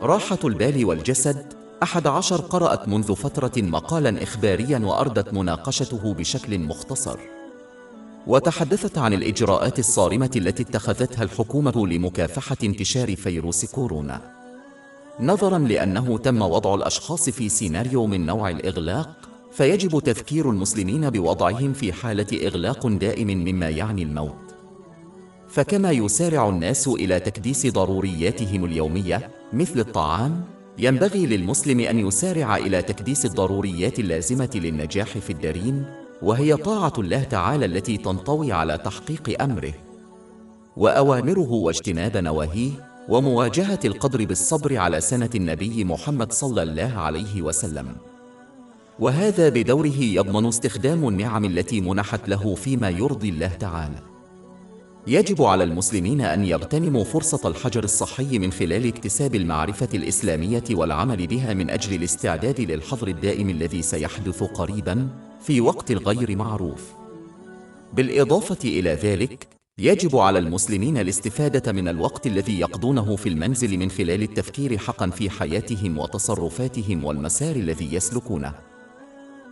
راحة البال والجسد 11 قرأت منذ فترة مقالا إخباريا وأردت مناقشته بشكل مختصر، وتحدثت عن الإجراءات الصارمة التي اتخذتها الحكومة لمكافحة انتشار فيروس كورونا، نظرا لأنه تم وضع الأشخاص في سيناريو من نوع الإغلاق، فيجب تذكير المسلمين بوضعهم في حالة إغلاق دائم مما يعني الموت. فكما يسارع الناس إلى تكديس ضرورياتهم اليومية مثل الطعام، ينبغي للمسلم أن يسارع إلى تكديس الضروريات اللازمة للنجاح في الدارين، وهي طاعة الله تعالى التي تنطوي على تحقيق أمره وأوامره واجتناب نواهيه، ومواجهة القدر بالصبر على سنة النبي محمد صلى الله عليه وسلم. وهذا بدوره يضمن استخدام النعم التي منحت له فيما يرضي الله تعالى. يجب على المسلمين أن يغتنموا فرصة الحجر الصحي من خلال اكتساب المعرفة الإسلامية والعمل بها من أجل الاستعداد للحظر الدائم الذي سيحدث قريباً في وقت غير معروف. بالإضافة إلى ذلك، يجب على المسلمين الاستفادة من الوقت الذي يقضونه في المنزل من خلال التفكير حقاً في حياتهم وتصرفاتهم والمسار الذي يسلكونه.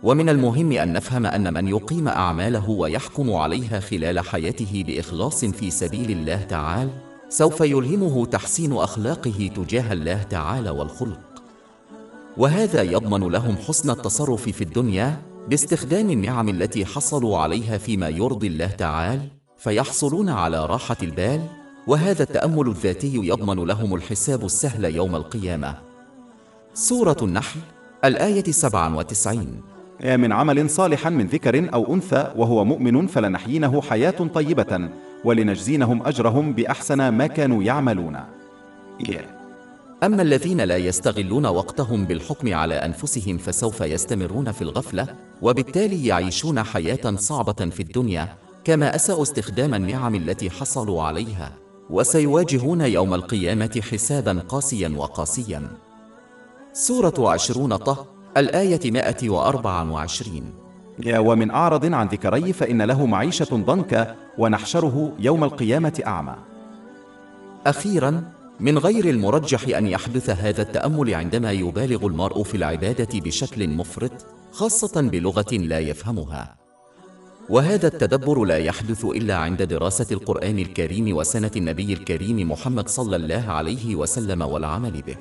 ومن المهم أن نفهم أن من يقيم أعماله ويحكم عليها خلال حياته بإخلاص في سبيل الله تعالى، سوف يلهمه تحسين أخلاقه تجاه الله تعالى والخلق، وهذا يضمن لهم حسن التصرف في الدنيا باستخدام النعم التي حصلوا عليها فيما يرضي الله تعالى، فيحصلون على راحة البال، وهذا التأمل الذاتي يضمن لهم الحساب السهل يوم القيامة. سورة النحل الآية 97. من عمل صالحا من ذكر أو أنثى وهو مؤمن فلنحيينه حياة طيبة ولنجزينهم أجرهم بأحسن ما كانوا يعملون. أما الذين لا يستغلون وقتهم بالحكم على أنفسهم فسوف يستمرون في الغفلة، وبالتالي يعيشون حياة صعبة في الدنيا، كما أساءوا استخدام النعم التي حصلوا عليها، وسيواجهون يوم القيامة حسابا قاسيا وقاسيا. سورة 20 طه الآية 124. ومن أعرض عن ذكري فإن له معيشة ضنكا ونحشره يوم القيامة أعمى. أخيرا، من غير المرجح أن يحدث هذا التأمل عندما يبالغ المرء في العبادة بشكل مفرط، خاصة بلغة لا يفهمها. وهذا التدبر لا يحدث إلا عند دراسة القرآن الكريم وسنة النبي الكريم محمد صلى الله عليه وسلم والعمل به.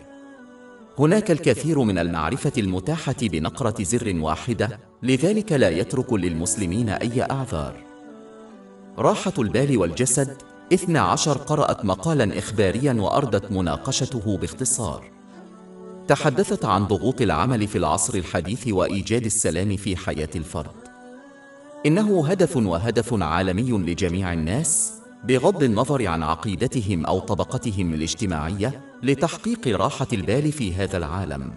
هناك الكثير من المعرفة المتاحة بنقرة زر واحدة، لذلك لا يترك للمسلمين أي أعذار. راحة البال والجسد 12 قرأت مقالا إخباريا وأردت مناقشته باختصار. تحدثت عن ضغوط العمل في العصر الحديث وإيجاد السلام في حياة الفرد. إنه هدف عالمي لجميع الناس بغض النظر عن عقيدتهم أو طبقتهم الاجتماعية لتحقيق راحة البال في هذا العالم.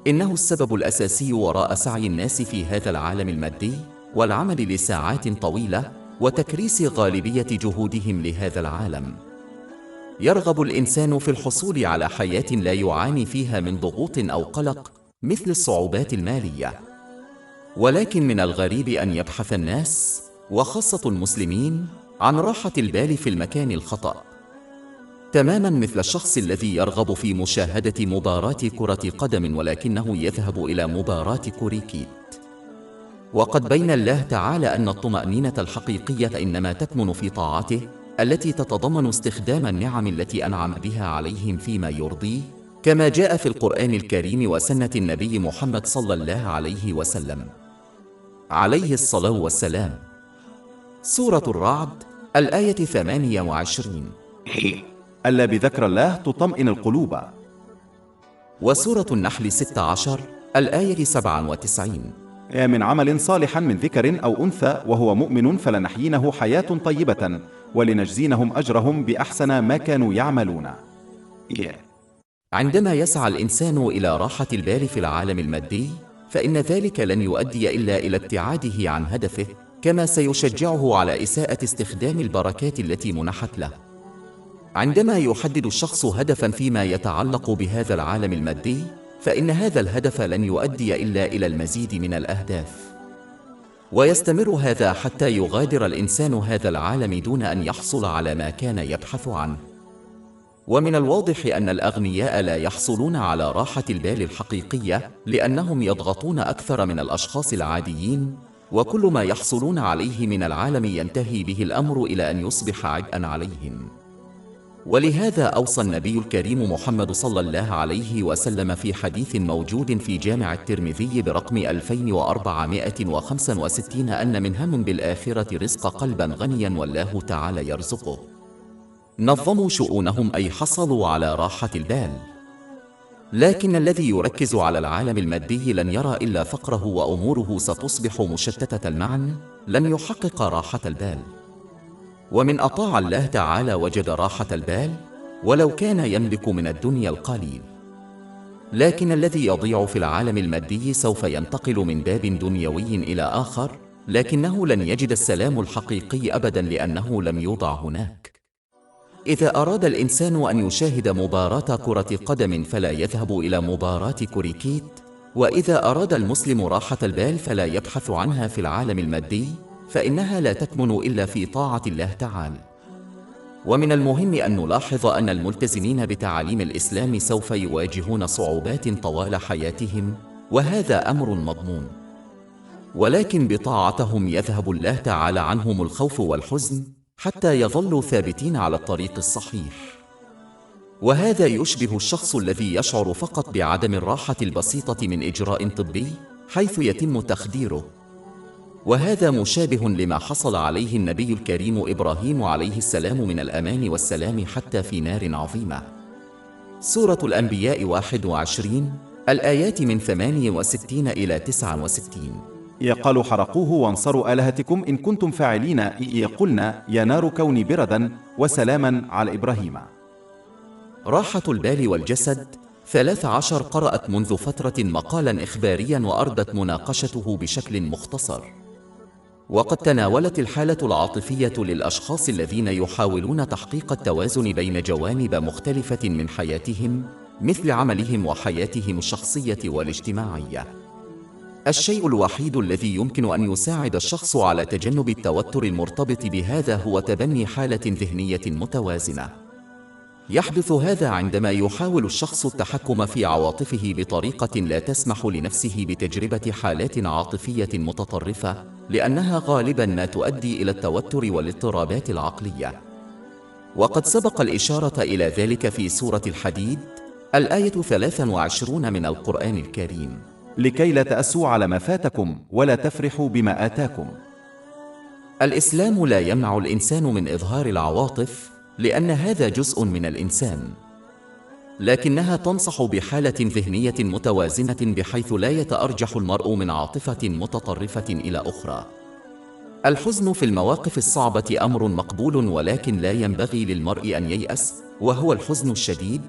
إنه السبب الأساسي وراء سعي الناس في هذا العالم المادي والعمل لساعات طويلة وتكريس غالبية جهودهم لهذا العالم. يرغب الإنسان في الحصول على حياة لا يعاني فيها من ضغوط أو قلق مثل الصعوبات المالية، ولكن من الغريب أن يبحث الناس وخاصة المسلمين عن راحة البال في المكان الخطأ، تماما مثل الشخص الذي يرغب في مشاهدة مباراة كرة قدم ولكنه يذهب إلى مباراة كوريكيت. وقد بين الله تعالى أن الطمأنينة الحقيقية إنما تكمن في طاعته التي تتضمن استخدام النعم التي أنعم بها عليهم فيما يرضيه، كما جاء في القرآن الكريم وسنة النبي محمد صلى الله عليه وسلم عليه الصلاة والسلام. سورة الرعد الآية 28. ألا بذكر الله تطمئن القلوب. وسورة النحل 16 الآية 97. من عمل صالحا من ذكر أو أنثى وهو مؤمن فلنحيينه حياة طيبة ولنجزينهم أجرهم بأحسن ما كانوا يعملون. عندما يسعى الإنسان إلى راحة البال في العالم المادي، فإن ذلك لن يؤدي إلا إلى ابتعاده عن هدفه، كما سيشجعه على إساءة استخدام البركات التي منحت له. عندما يحدد الشخص هدفاً فيما يتعلق بهذا العالم المادي، فإن هذا الهدف لن يؤدي إلا إلى المزيد من الأهداف، ويستمر هذا حتى يغادر الإنسان هذا العالم دون أن يحصل على ما كان يبحث عنه. ومن الواضح أن الأغنياء لا يحصلون على راحة البال الحقيقية لأنهم يضغطون أكثر من الأشخاص العاديين، وكل ما يحصلون عليه من العالم ينتهي به الأمر إلى أن يصبح عبئاً عليهم. ولهذا أوصى النبي الكريم محمد صلى الله عليه وسلم في حديث موجود في جامع الترمذي برقم 2465 أن من هم بالآخرة رزق قلبا غنيا والله تعالى يرزقه. نظموا شؤونهم أي حصلوا على راحة البال. لكن الذي يركز على العالم المادي لن يرى إلا فقره وأموره ستصبح مشتتة المعنى، لن يحقق راحة البال. ومن أطاع الله تعالى وجد راحة البال ولو كان يملك من الدنيا القليل. لكن الذي يضيع في العالم المادي سوف ينتقل من باب دنيوي إلى آخر، لكنه لن يجد السلام الحقيقي أبدا لأنه لم يوضع هناك. إذا أراد الإنسان أن يشاهد مباراة كرة قدم فلا يذهب إلى مباراة كوريكيت، وإذا أراد المسلم راحة البال فلا يبحث عنها في العالم المادي، فإنها لا تكمن إلا في طاعة الله تعالى. ومن المهم أن نلاحظ أن الملتزمين بتعاليم الإسلام سوف يواجهون صعوبات طوال حياتهم، وهذا أمر مضمون، ولكن بطاعتهم يذهب الله تعالى عنهم الخوف والحزن حتى يظلوا ثابتين على الطريق الصحيح. وهذا يشبه الشخص الذي يشعر فقط بعدم الراحة البسيطة من إجراء طبي حيث يتم تخديره. وهذا مشابه لما حصل عليه النبي الكريم إبراهيم عليه السلام من الأمان والسلام حتى في نار عظيمة. سورة الأنبياء 21 الآيات من 68 إلى 69. يقال حرقوه وانصروا آلهتكم إن كنتم فاعلين يقولن يا نار كوني بردا وسلاما على إبراهيم. راحة البال والجسد 13 قرأت منذ فترة مقالا إخباريا وأردت مناقشته بشكل مختصر. وقد تناولت الحالة العاطفية للأشخاص الذين يحاولون تحقيق التوازن بين جوانب مختلفة من حياتهم مثل عملهم وحياتهم الشخصية والاجتماعية. الشيء الوحيد الذي يمكن أن يساعد الشخص على تجنب التوتر المرتبط بهذا هو تبني حالة ذهنية متوازنة. يحدث هذا عندما يحاول الشخص التحكم في عواطفه بطريقة لا تسمح لنفسه بتجربة حالات عاطفية متطرفة، لأنها غالباً ما تؤدي إلى التوتر والاضطرابات العقلية. وقد سبق الإشارة إلى ذلك في سورة الحديد الآية 23 من القرآن الكريم: لكي لا تأسوا على ما فاتكم ولا تفرحوا بما آتاكم. الإسلام لا يمنع الإنسان من إظهار العواطف لأن هذا جزء من الإنسان، لكنها تنصح بحالة ذهنية متوازنة بحيث لا يتأرجح المرء من عاطفة متطرفة إلى أخرى. الحزن في المواقف الصعبة أمر مقبول، ولكن لا ينبغي للمرء أن ييأس، وهو الحزن الشديد،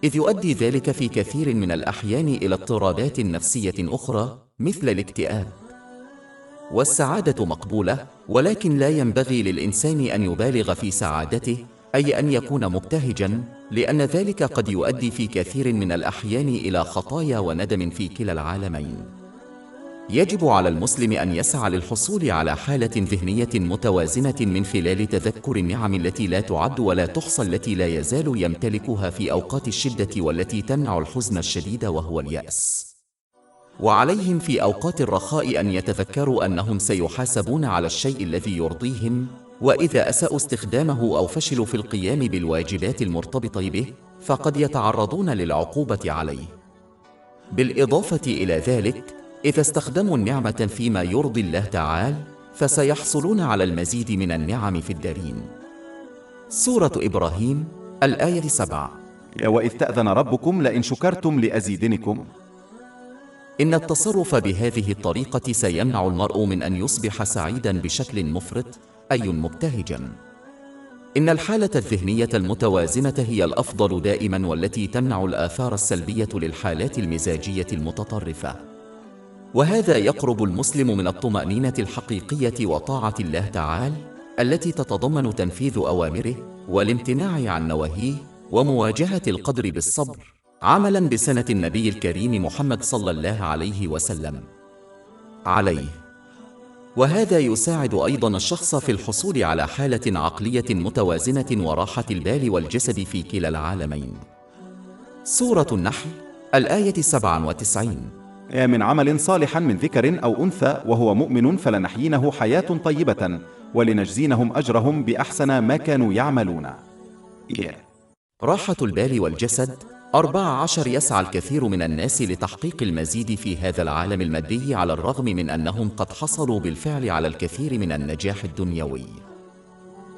إذ يؤدي ذلك في كثير من الأحيان إلى اضطرابات نفسية أخرى مثل الاكتئاب. والسعادة مقبولة، ولكن لا ينبغي للإنسان أن يبالغ في سعادته، أي أن يكون مبتهجاً، لأن ذلك قد يؤدي في كثير من الأحيان إلى خطايا وندم في كلا العالمين. يجب على المسلم أن يسعى للحصول على حالة ذهنية متوازنة من خلال تذكر النعم التي لا تعد ولا تحصى التي لا يزال يمتلكها في أوقات الشدة والتي تمنع الحزن الشديد وهو اليأس. وعليهم في أوقات الرخاء أن يتذكروا أنهم سيحاسبون على الشيء الذي يرضيهم، وإذا أساءوا استخدامه أو فشلوا في القيام بالواجبات المرتبطة به فقد يتعرضون للعقوبة عليه. بالإضافة إلى ذلك، إذا استخدموا النعمة فيما يرضي الله تعالى فسيحصلون على المزيد من النعم في الدارين. سورة إبراهيم الآية 7: وإذ تأذن ربكم لئن شكرتم لأزيدنكم. إن التصرف بهذه الطريقة سيمنع المرء من أن يصبح سعيداً بشكل مفرط، أي مبتهجاً. إن الحالة الذهنية المتوازنة هي الأفضل دائماً، والتي تمنع الآثار السلبية للحالات المزاجية المتطرفة. وهذا يقرب المسلم من الطمأنينة الحقيقية وطاعة الله تعالى التي تتضمن تنفيذ أوامره والامتناع عن نواهيه ومواجهة القدر بالصبر، عملاً بسنة النبي الكريم محمد صلى الله عليه وسلم. عليه وهذا يساعد أيضاً الشخص في الحصول على حالة عقلية متوازنة وراحة البال والجسد في كلا العالمين. سورة النحل الآية 97. من عمل صالحا من ذكر أو أنثى وهو مؤمن فلنحيينه حياة طيبة ولنجزينهم أجرهم بأحسن ما كانوا يعملون. راحة البال والجسد 14. يسعى الكثير من الناس لتحقيق المزيد في هذا العالم المادي على الرغم من أنهم قد حصلوا بالفعل على الكثير من النجاح الدنيوي،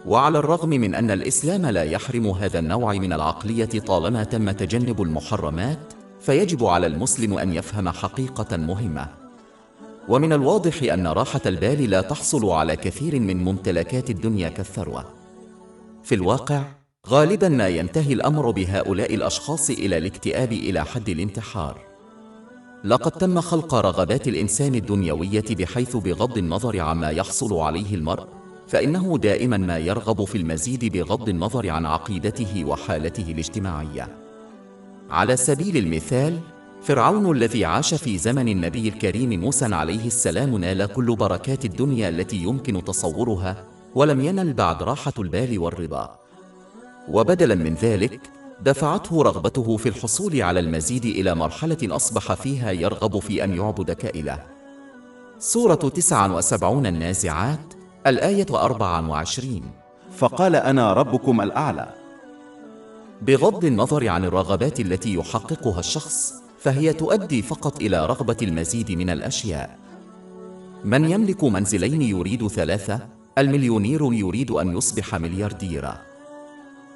وعلى الرغم من أن الإسلام لا يحرم هذا النوع من العقلية طالما تم تجنب المحرمات، فيجب على المسلم أن يفهم حقيقة مهمة. ومن الواضح أن راحة البال لا تحصل على كثير من ممتلكات الدنيا كالثروة. في الواقع غالباً ما ينتهي الأمر بهؤلاء الأشخاص إلى الاكتئاب إلى حد الانتحار. لقد تم خلق رغبات الإنسان الدنيوية بحيث بغض النظر عما يحصل عليه المرء، فإنه دائماً ما يرغب في المزيد بغض النظر عن عقيدته وحالته الاجتماعية. على سبيل المثال، فرعون الذي عاش في زمن النبي الكريم موسى عليه السلام نال كل بركات الدنيا التي يمكن تصورها، ولم ينل بعد راحة البال والرضا. وبدلاً من ذلك دفعته رغبته في الحصول على المزيد إلى مرحلة أصبح فيها يرغب في أن يعبد كائله. سورة 79 النازعات الآية 24. فقال أنا ربكم الأعلى. بغض النظر عن الرغبات التي يحققها الشخص، فهي تؤدي فقط إلى رغبة المزيد من الأشياء. من يملك منزلين يريد 3، المليونير يريد أن يصبح مليارديرا.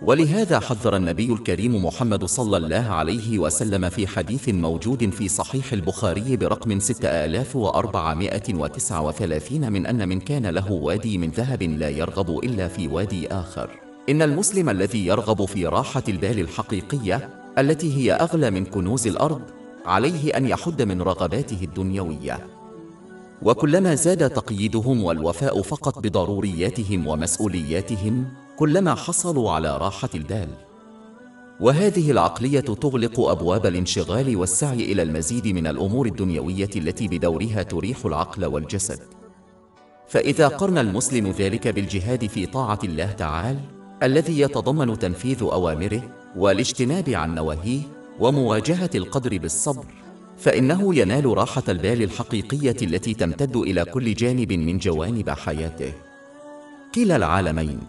ولهذا حذر النبي الكريم محمد صلى الله عليه وسلم في حديث موجود في صحيح البخاري برقم 6439 من كان له وادي من ذهب لا يرغب إلا في وادي آخر. إن المسلم الذي يرغب في راحة البال الحقيقية التي هي أغلى من كنوز الأرض عليه أن يحد من رغباته الدنيوية. وكلما زاد تقييدهم والوفاء فقط بضرورياتهم ومسؤولياتهم، كلما حصلوا على راحة البال. وهذه العقلية تغلق أبواب الانشغال والسعي إلى المزيد من الأمور الدنيوية التي بدورها تريح العقل والجسد. فإذا قرن المسلم ذلك بالجهاد في طاعة الله تعالى الذي يتضمن تنفيذ أوامره والاجتناب عن نواهيه ومواجهة القدر بالصبر، فإنه ينال راحة البال الحقيقية التي تمتد إلى كل جانب من جوانب حياته، كلا العالمين.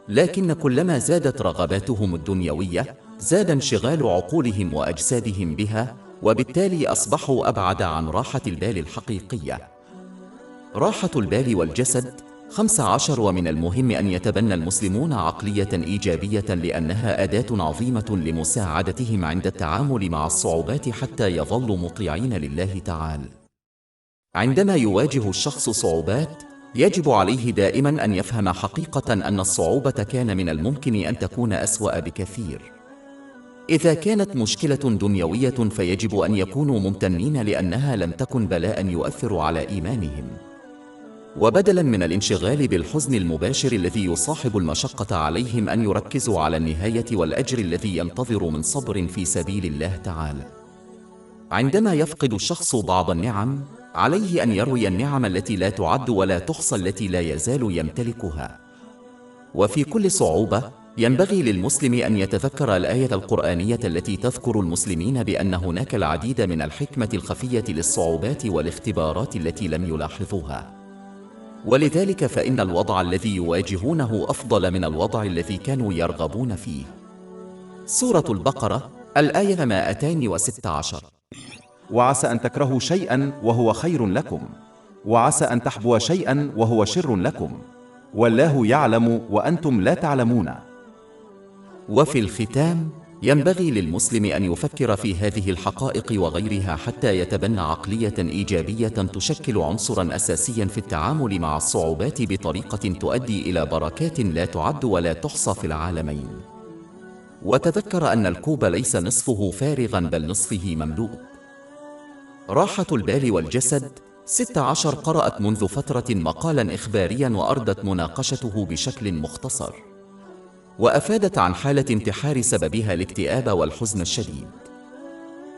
لكن كلما زادت رغباتهم الدنيوية، زاد انشغال عقولهم وأجسادهم بها، وبالتالي أصبحوا أبعد عن راحة البال الحقيقية. راحة البال والجسد 15. ومن المهم أن يتبنى المسلمون عقلية إيجابية لأنها أداة عظيمة لمساعدتهم عند التعامل مع الصعوبات حتى يظلوا مطيعين لله تعالى. عندما يواجه الشخص صعوبات، يجب عليه دائما أن يفهم حقيقة أن الصعوبة كان من الممكن أن تكون أسوأ بكثير. إذا كانت مشكلة دنيوية فيجب أن يكونوا ممتنين لأنها لم تكن بلاء يؤثر على إيمانهم. وبدلا من الانشغال بالحزن المباشر الذي يصاحب المشقة، عليهم أن يركزوا على النهاية والأجر الذي ينتظر من صبر في سبيل الله تعالى. عندما يفقد الشخص بعض النعم، عليه أن يروي النعم التي لا تعد ولا تحصى التي لا يزال يمتلكها. وفي كل صعوبة ينبغي للمسلم أن يتذكر الآية القرآنية التي تذكر المسلمين بأن هناك العديد من الحكمة الخفية للصعوبات والاختبارات التي لم يلاحظوها. ولذلك فإن الوضع الذي يواجهونه أفضل من الوضع الذي كانوا يرغبون فيه. سورة البقرة الآية 216. وعسى أن تكرهوا شيئا وهو خير لكم، وعسى أن تحبوا شيئا وهو شر لكم، والله يعلم وأنتم لا تعلمون. وفي الختام، ينبغي للمسلم أن يفكر في هذه الحقائق وغيرها حتى يتبنى عقلية إيجابية تشكل عنصراً أساسياً في التعامل مع الصعوبات بطريقة تؤدي إلى بركات لا تعد ولا تحصى في العالمين. وتذكر أن الكوب ليس نصفه فارغاً بل نصفه مملوء. راحة البال والجسد 16. قرأت منذ فترة مقالاً إخبارياً وأردت مناقشته بشكل مختصر، وأفادت عن حالة انتحار سببها الاكتئاب والحزن الشديد.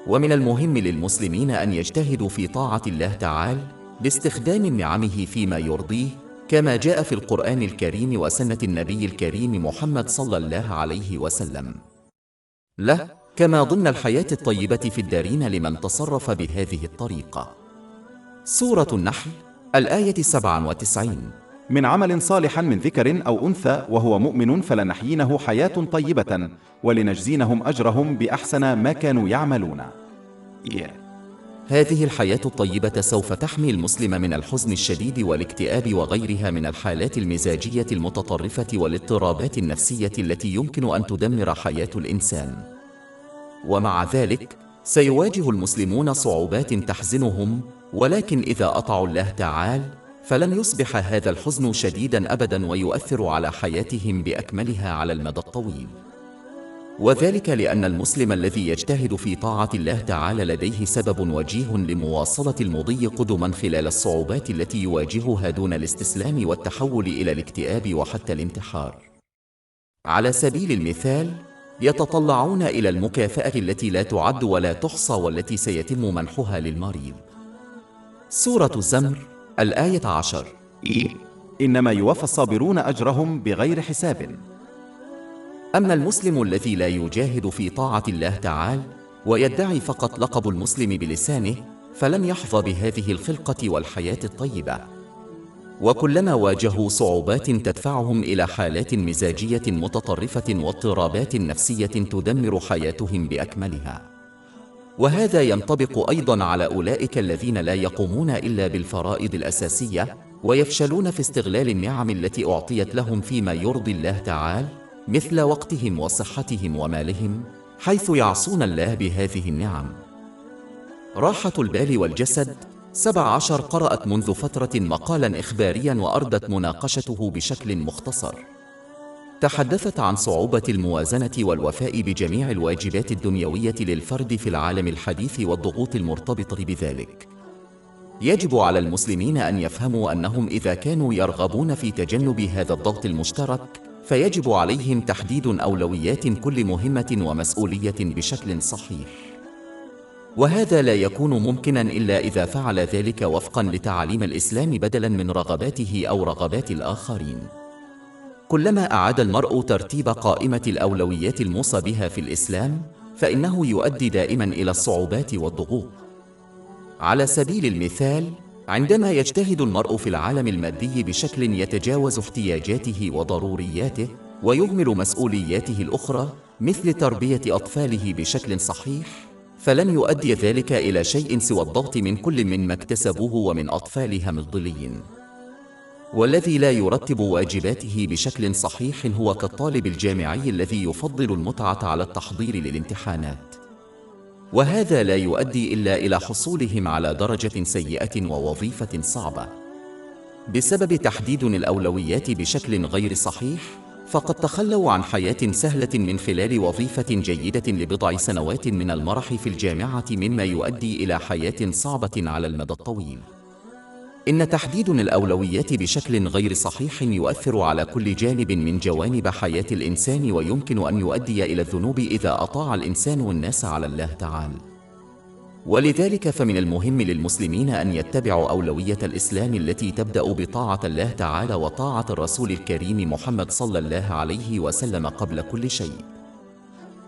ومن المهم للمسلمين أن يجتهدوا في طاعة الله تعالى باستخدام نعمه فيما يرضيه، كما جاء في القرآن الكريم وسنة النبي الكريم محمد صلى الله عليه وسلم له، كما ضمن الحياة الطيبة في الدارين لمن تصرف بهذه الطريقة. سورة النحل الآية 97. من عمل صالحا من ذكر أو أنثى وهو مؤمن فلنحيينه حياة طيبة ولنجزينهم أجرهم بأحسن ما كانوا يعملون. هذه الحياة الطيبة سوف تحمي المسلم من الحزن الشديد والاكتئاب وغيرها من الحالات المزاجية المتطرفة والاضطرابات النفسية التي يمكن أن تدمر حياة الإنسان. ومع ذلك سيواجه المسلمون صعوبات تحزنهم، ولكن إذا أطاعوا الله تعالى فلن يصبح هذا الحزن شديدا أبدا ويؤثر على حياتهم بأكملها على المدى الطويل. وذلك لأن المسلم الذي يجتهد في طاعة الله تعالى لديه سبب وجيه لمواصلة المضي قدما خلال الصعوبات التي يواجهها دون الاستسلام والتحول إلى الاكتئاب وحتى الانتحار. على سبيل المثال، يتطلعون إلى المكافأة التي لا تعد ولا تحصى والتي سيتم منحها للمريض. سورة الزمر الآية 10. إنما يوفى الصابرون أجرهم بغير حساب. أما المسلم الذي لا يجاهد في طاعة الله تعالى ويدعي فقط لقب المسلم بلسانه فلن يحظى بهذه الخلقة والحياة الطيبة، وكلما واجهوا صعوبات تدفعهم إلى حالات مزاجية متطرفة واضطرابات نفسية تدمر حياتهم بأكملها. وهذا ينطبق أيضا على أولئك الذين لا يقومون إلا بالفرائض الأساسية ويفشلون في استغلال النعم التي أعطيت لهم فيما يرضي الله تعالى، مثل وقتهم وصحتهم ومالهم، حيث يعصون الله بهذه النعم. راحة البال والجسد 17 قرأت منذ فترة مقالا إخباريا وأردت مناقشته بشكل مختصر. تحدثت عن صعوبة الموازنة والوفاء بجميع الواجبات الدنيوية للفرد في العالم الحديث والضغوط المرتبطة بذلك. يجب على المسلمين أن يفهموا أنهم إذا كانوا يرغبون في تجنب هذا الضغط المشترك فيجب عليهم تحديد أولويات كل مهمة ومسؤولية بشكل صحيح. وهذا لا يكون ممكنا إلا إذا فعل ذلك وفقا لتعاليم الإسلام بدلا من رغباته أو رغبات الآخرين. كلما أعاد المرء ترتيب قائمة الأولويات الموصى بها في الإسلام فإنه يؤدي دائما إلى الصعوبات والضغوط. على سبيل المثال، عندما يجتهد المرء في العالم المادي بشكل يتجاوز احتياجاته وضرورياته ويهمل مسؤولياته الأخرى مثل تربية أطفاله بشكل صحيح، فلن يؤدي ذلك إلى شيء سوى الضغط من كل مما اكتسبوه ومن أطفالها مفضلين. والذي لا يرتب واجباته بشكل صحيح هو كالطالب الجامعي الذي يفضل المتعة على التحضير للامتحانات، وهذا لا يؤدي إلا إلى حصولهم على درجة سيئة ووظيفة صعبة. بسبب تحديد الأولويات بشكل غير صحيح فقد تخلوا عن حياة سهلة من خلال وظيفة جيدة لبضع سنوات من المرح في الجامعة، مما يؤدي إلى حياة صعبة على المدى الطويل. إن تحديد الأولويات بشكل غير صحيح يؤثر على كل جانب من جوانب حياة الإنسان ويمكن أن يؤدي إلى الذنوب إذا أطاع الإنسان الناس على الله تعالى. ولذلك فمن المهم للمسلمين أن يتبعوا أولوية الإسلام التي تبدأ بطاعة الله تعالى وطاعة الرسول الكريم محمد صلى الله عليه وسلم قبل كل شيء.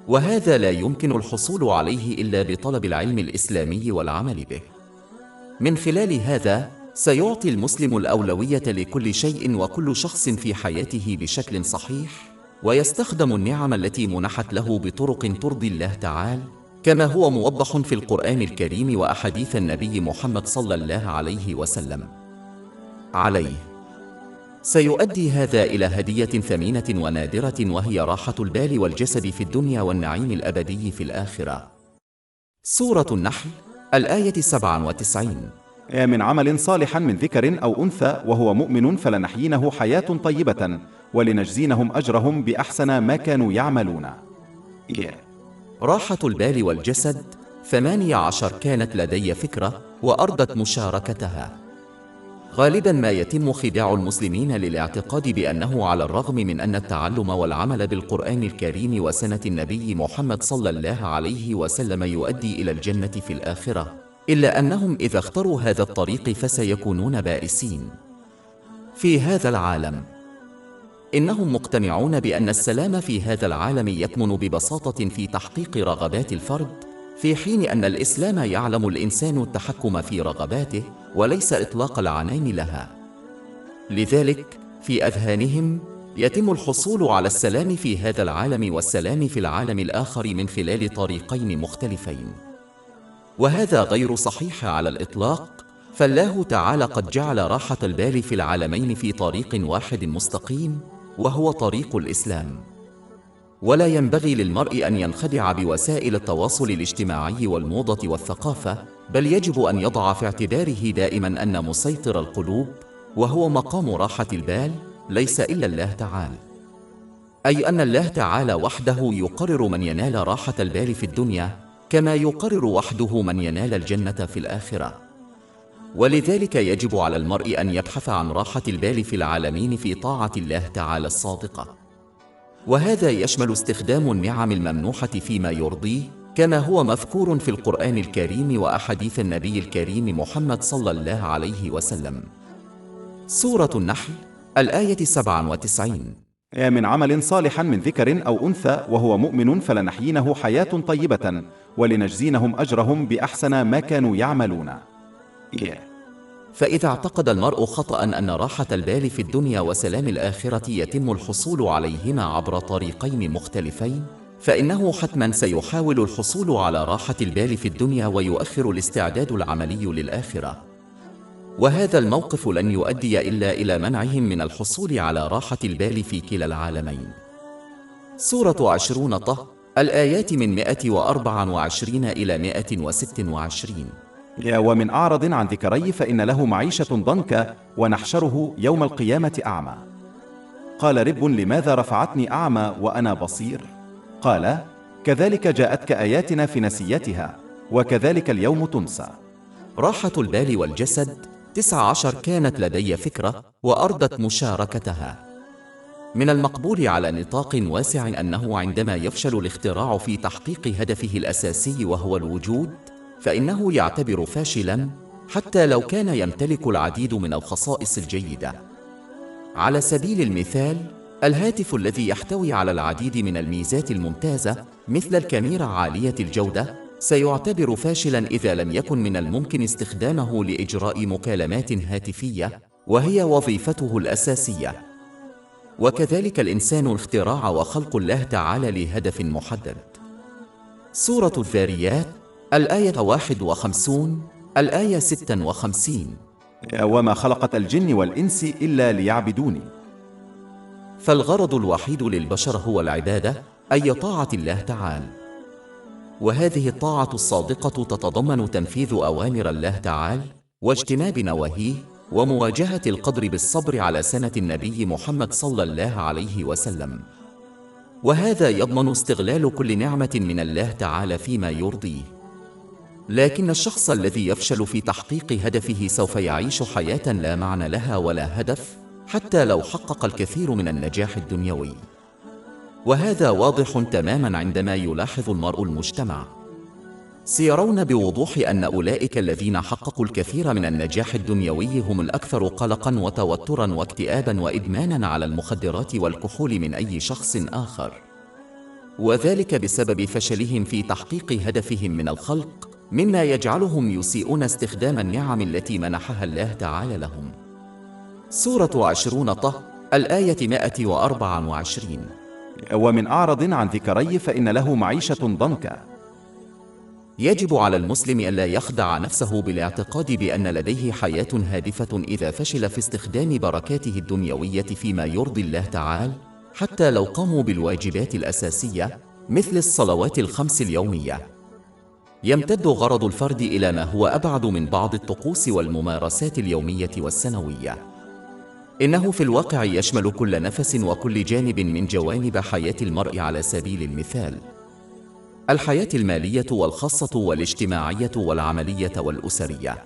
وهذا لا يمكن الحصول عليه إلا بطلب العلم الإسلامي والعمل به. من خلال هذا سيعطي المسلم الأولوية لكل شيء وكل شخص في حياته بشكل صحيح، ويستخدم النعم التي منحت له بطرق ترضي الله تعالى، كما هو موضح في القرآن الكريم وأحاديث النبي محمد صلى الله عليه وسلم. سيؤدي هذا إلى هدية ثمينة ونادرة وهي راحة البال والجسد في الدنيا والنعيم الأبدي في الآخرة. سورة النحل الآية 97. من عمل صالحا من ذكر أو أنثى وهو مؤمن فلنحيينه حياة طيبة ولنجزينهم أجرهم بأحسن ما كانوا يعملون. راحة البال والجسد 18 كانت لدي فكرة وأردت مشاركتها. غالبا ما يتم خداع المسلمين للاعتقاد بأنه على الرغم من أن التعلم والعمل بالقرآن الكريم وسنة النبي محمد صلى الله عليه وسلم يؤدي إلى الجنة في الآخرة، إلا أنهم إذا اختاروا هذا الطريق فسيكونون بائسين في هذا العالم. إنهم مقتنعون بأن السلام في هذا العالم يكمن ببساطة في تحقيق رغبات الفرد، في حين أن الإسلام يعلم الإنسان التحكم في رغباته وليس إطلاق العنان لها. لذلك في أذهانهم يتم الحصول على السلام في هذا العالم والسلام في العالم الآخر من خلال طريقين مختلفين، وهذا غير صحيح على الإطلاق، فالله تعالى قد جعل راحة البال في العالمين في طريق واحد مستقيم، وهو طريق الإسلام. ولا ينبغي للمرء أن ينخدع بوسائل التواصل الاجتماعي والموضة والثقافة، بل يجب أن يضع في اعتباره دائما أن مسيطر القلوب وهو مقام راحة البال ليس إلا الله تعالى، أي أن الله تعالى وحده يقرر من ينال راحة البال في الدنيا كما يقرر وحده من ينال الجنة في الآخرة. ولذلك يجب على المرء أن يبحث عن راحة البال في العالمين في طاعة الله تعالى الصادقة، وهذا يشمل استخدام النعم الممنوحة فيما يرضيه كما هو مذكور في القرآن الكريم وأحاديث النبي الكريم محمد صلى الله عليه وسلم. سورة النحل الآية 97. من عمل صالحا من ذكر أو أنثى وهو مؤمن فلنحيينه حياة طيبة ولنجزينهم أجرهم بأحسن ما كانوا يعملون. فإذا اعتقد المرء خطأ أن راحة البال في الدنيا وسلام الآخرة يتم الحصول عليهما عبر طريقين مختلفين، فإنه حتما سيحاول الحصول على راحة البال في الدنيا ويؤخر الاستعداد العملي للآخرة، وهذا الموقف لن يؤدي إلا إلى منعهم من الحصول على راحة البال في كلا العالمين. سورة 20 طه الآيات من 124 إلى 126. ومن أعرض عن ذكري فإن له معيشة ضنكا ونحشره يوم القيامة أعمى. قال رب لماذا رفعتني أعمى وأنا بصير؟ قال كذلك جاءتك آياتنا في نسيتها وكذلك اليوم تنسى. راحة البال والجسد 19 كانت لدي فكرة وأردت مشاركتها. من المقبول على نطاق واسع أنه عندما يفشل الاختراع في تحقيق هدفه الأساسي وهو الوجود، فإنه يعتبر فاشلاً حتى لو كان يمتلك العديد من الخصائص الجيدة. على سبيل المثال، الهاتف الذي يحتوي على العديد من الميزات الممتازة مثل الكاميرا عالية الجودة سيعتبر فاشلاً إذا لم يكن من الممكن استخدامه لإجراء مكالمات هاتفية وهي وظيفته الأساسية. وكذلك الإنسان الاختراع وخلق الله تعالى لهدف محدد. سورة الذاريات الآية 51 الآية 56. وما خلقت الجن والإنس إلا ليعبدوني. فالغرض الوحيد للبشر هو العبادة، أي طاعة الله تعالى، وهذه الطاعة الصادقة تتضمن تنفيذ أوامر الله تعالى واجتناب نواهيه ومواجهة القدر بالصبر على سنة النبي محمد صلى الله عليه وسلم، وهذا يضمن استغلال كل نعمة من الله تعالى فيما يرضيه. لكن الشخص الذي يفشل في تحقيق هدفه سوف يعيش حياة لا معنى لها ولا هدف حتى لو حقق الكثير من النجاح الدنيوي، وهذا واضح تماما عندما يلاحظ المرء المجتمع. سيرون بوضوح أن أولئك الذين حققوا الكثير من النجاح الدنيوي هم الأكثر قلقا وتوترا واكتئابا وإدمانا على المخدرات والكحول من أي شخص آخر، وذلك بسبب فشلهم في تحقيق هدفهم من الخلق، مما يجعلهم يسيئون استخدام النعم التي منحها الله تعالى لهم. سورة 20 طه الآية 124. ومن أعرض عن ذكري فإن له معيشة ضنكا. يجب على المسلم ألا يخدع نفسه بالاعتقاد بأن لديه حياة هادفة إذا فشل في استخدام بركاته الدنيوية فيما يرضي الله تعالى، حتى لو قاموا بالواجبات الأساسية مثل الصلوات الخمس اليومية. يمتد غرض الفرد إلى ما هو أبعد من بعض الطقوس والممارسات اليومية والسنوية. إنه في الواقع يشمل كل نفس وكل جانب من جوانب حياة المرء. على سبيل المثال، الحياة المالية والخاصة والاجتماعية والعملية والأسرية.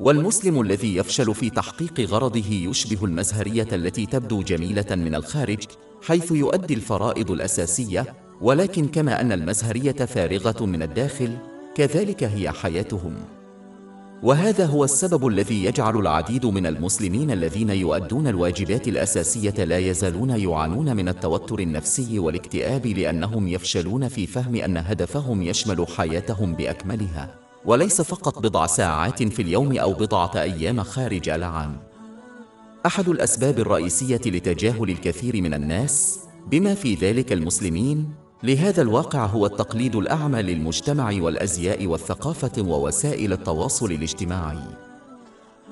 والمسلم الذي يفشل في تحقيق غرضه يشبه المزهرية التي تبدو جميلة من الخارج حيث يؤدي الفرائض الأساسية، ولكن كما أن المزهرية فارغة من الداخل كذلك هي حياتهم. وهذا هو السبب الذي يجعل العديد من المسلمين الذين يؤدون الواجبات الأساسية لا يزالون يعانون من التوتر النفسي والاكتئاب، لأنهم يفشلون في فهم أن هدفهم يشمل حياتهم بأكملها، وليس فقط بضع ساعات في اليوم أو بضعة أيام خارج العام. أحد الأسباب الرئيسية لتجاهل الكثير من الناس، بما في ذلك المسلمين، لهذا الواقع هو التقليد الأعمى للمجتمع والأزياء والثقافة ووسائل التواصل الاجتماعي.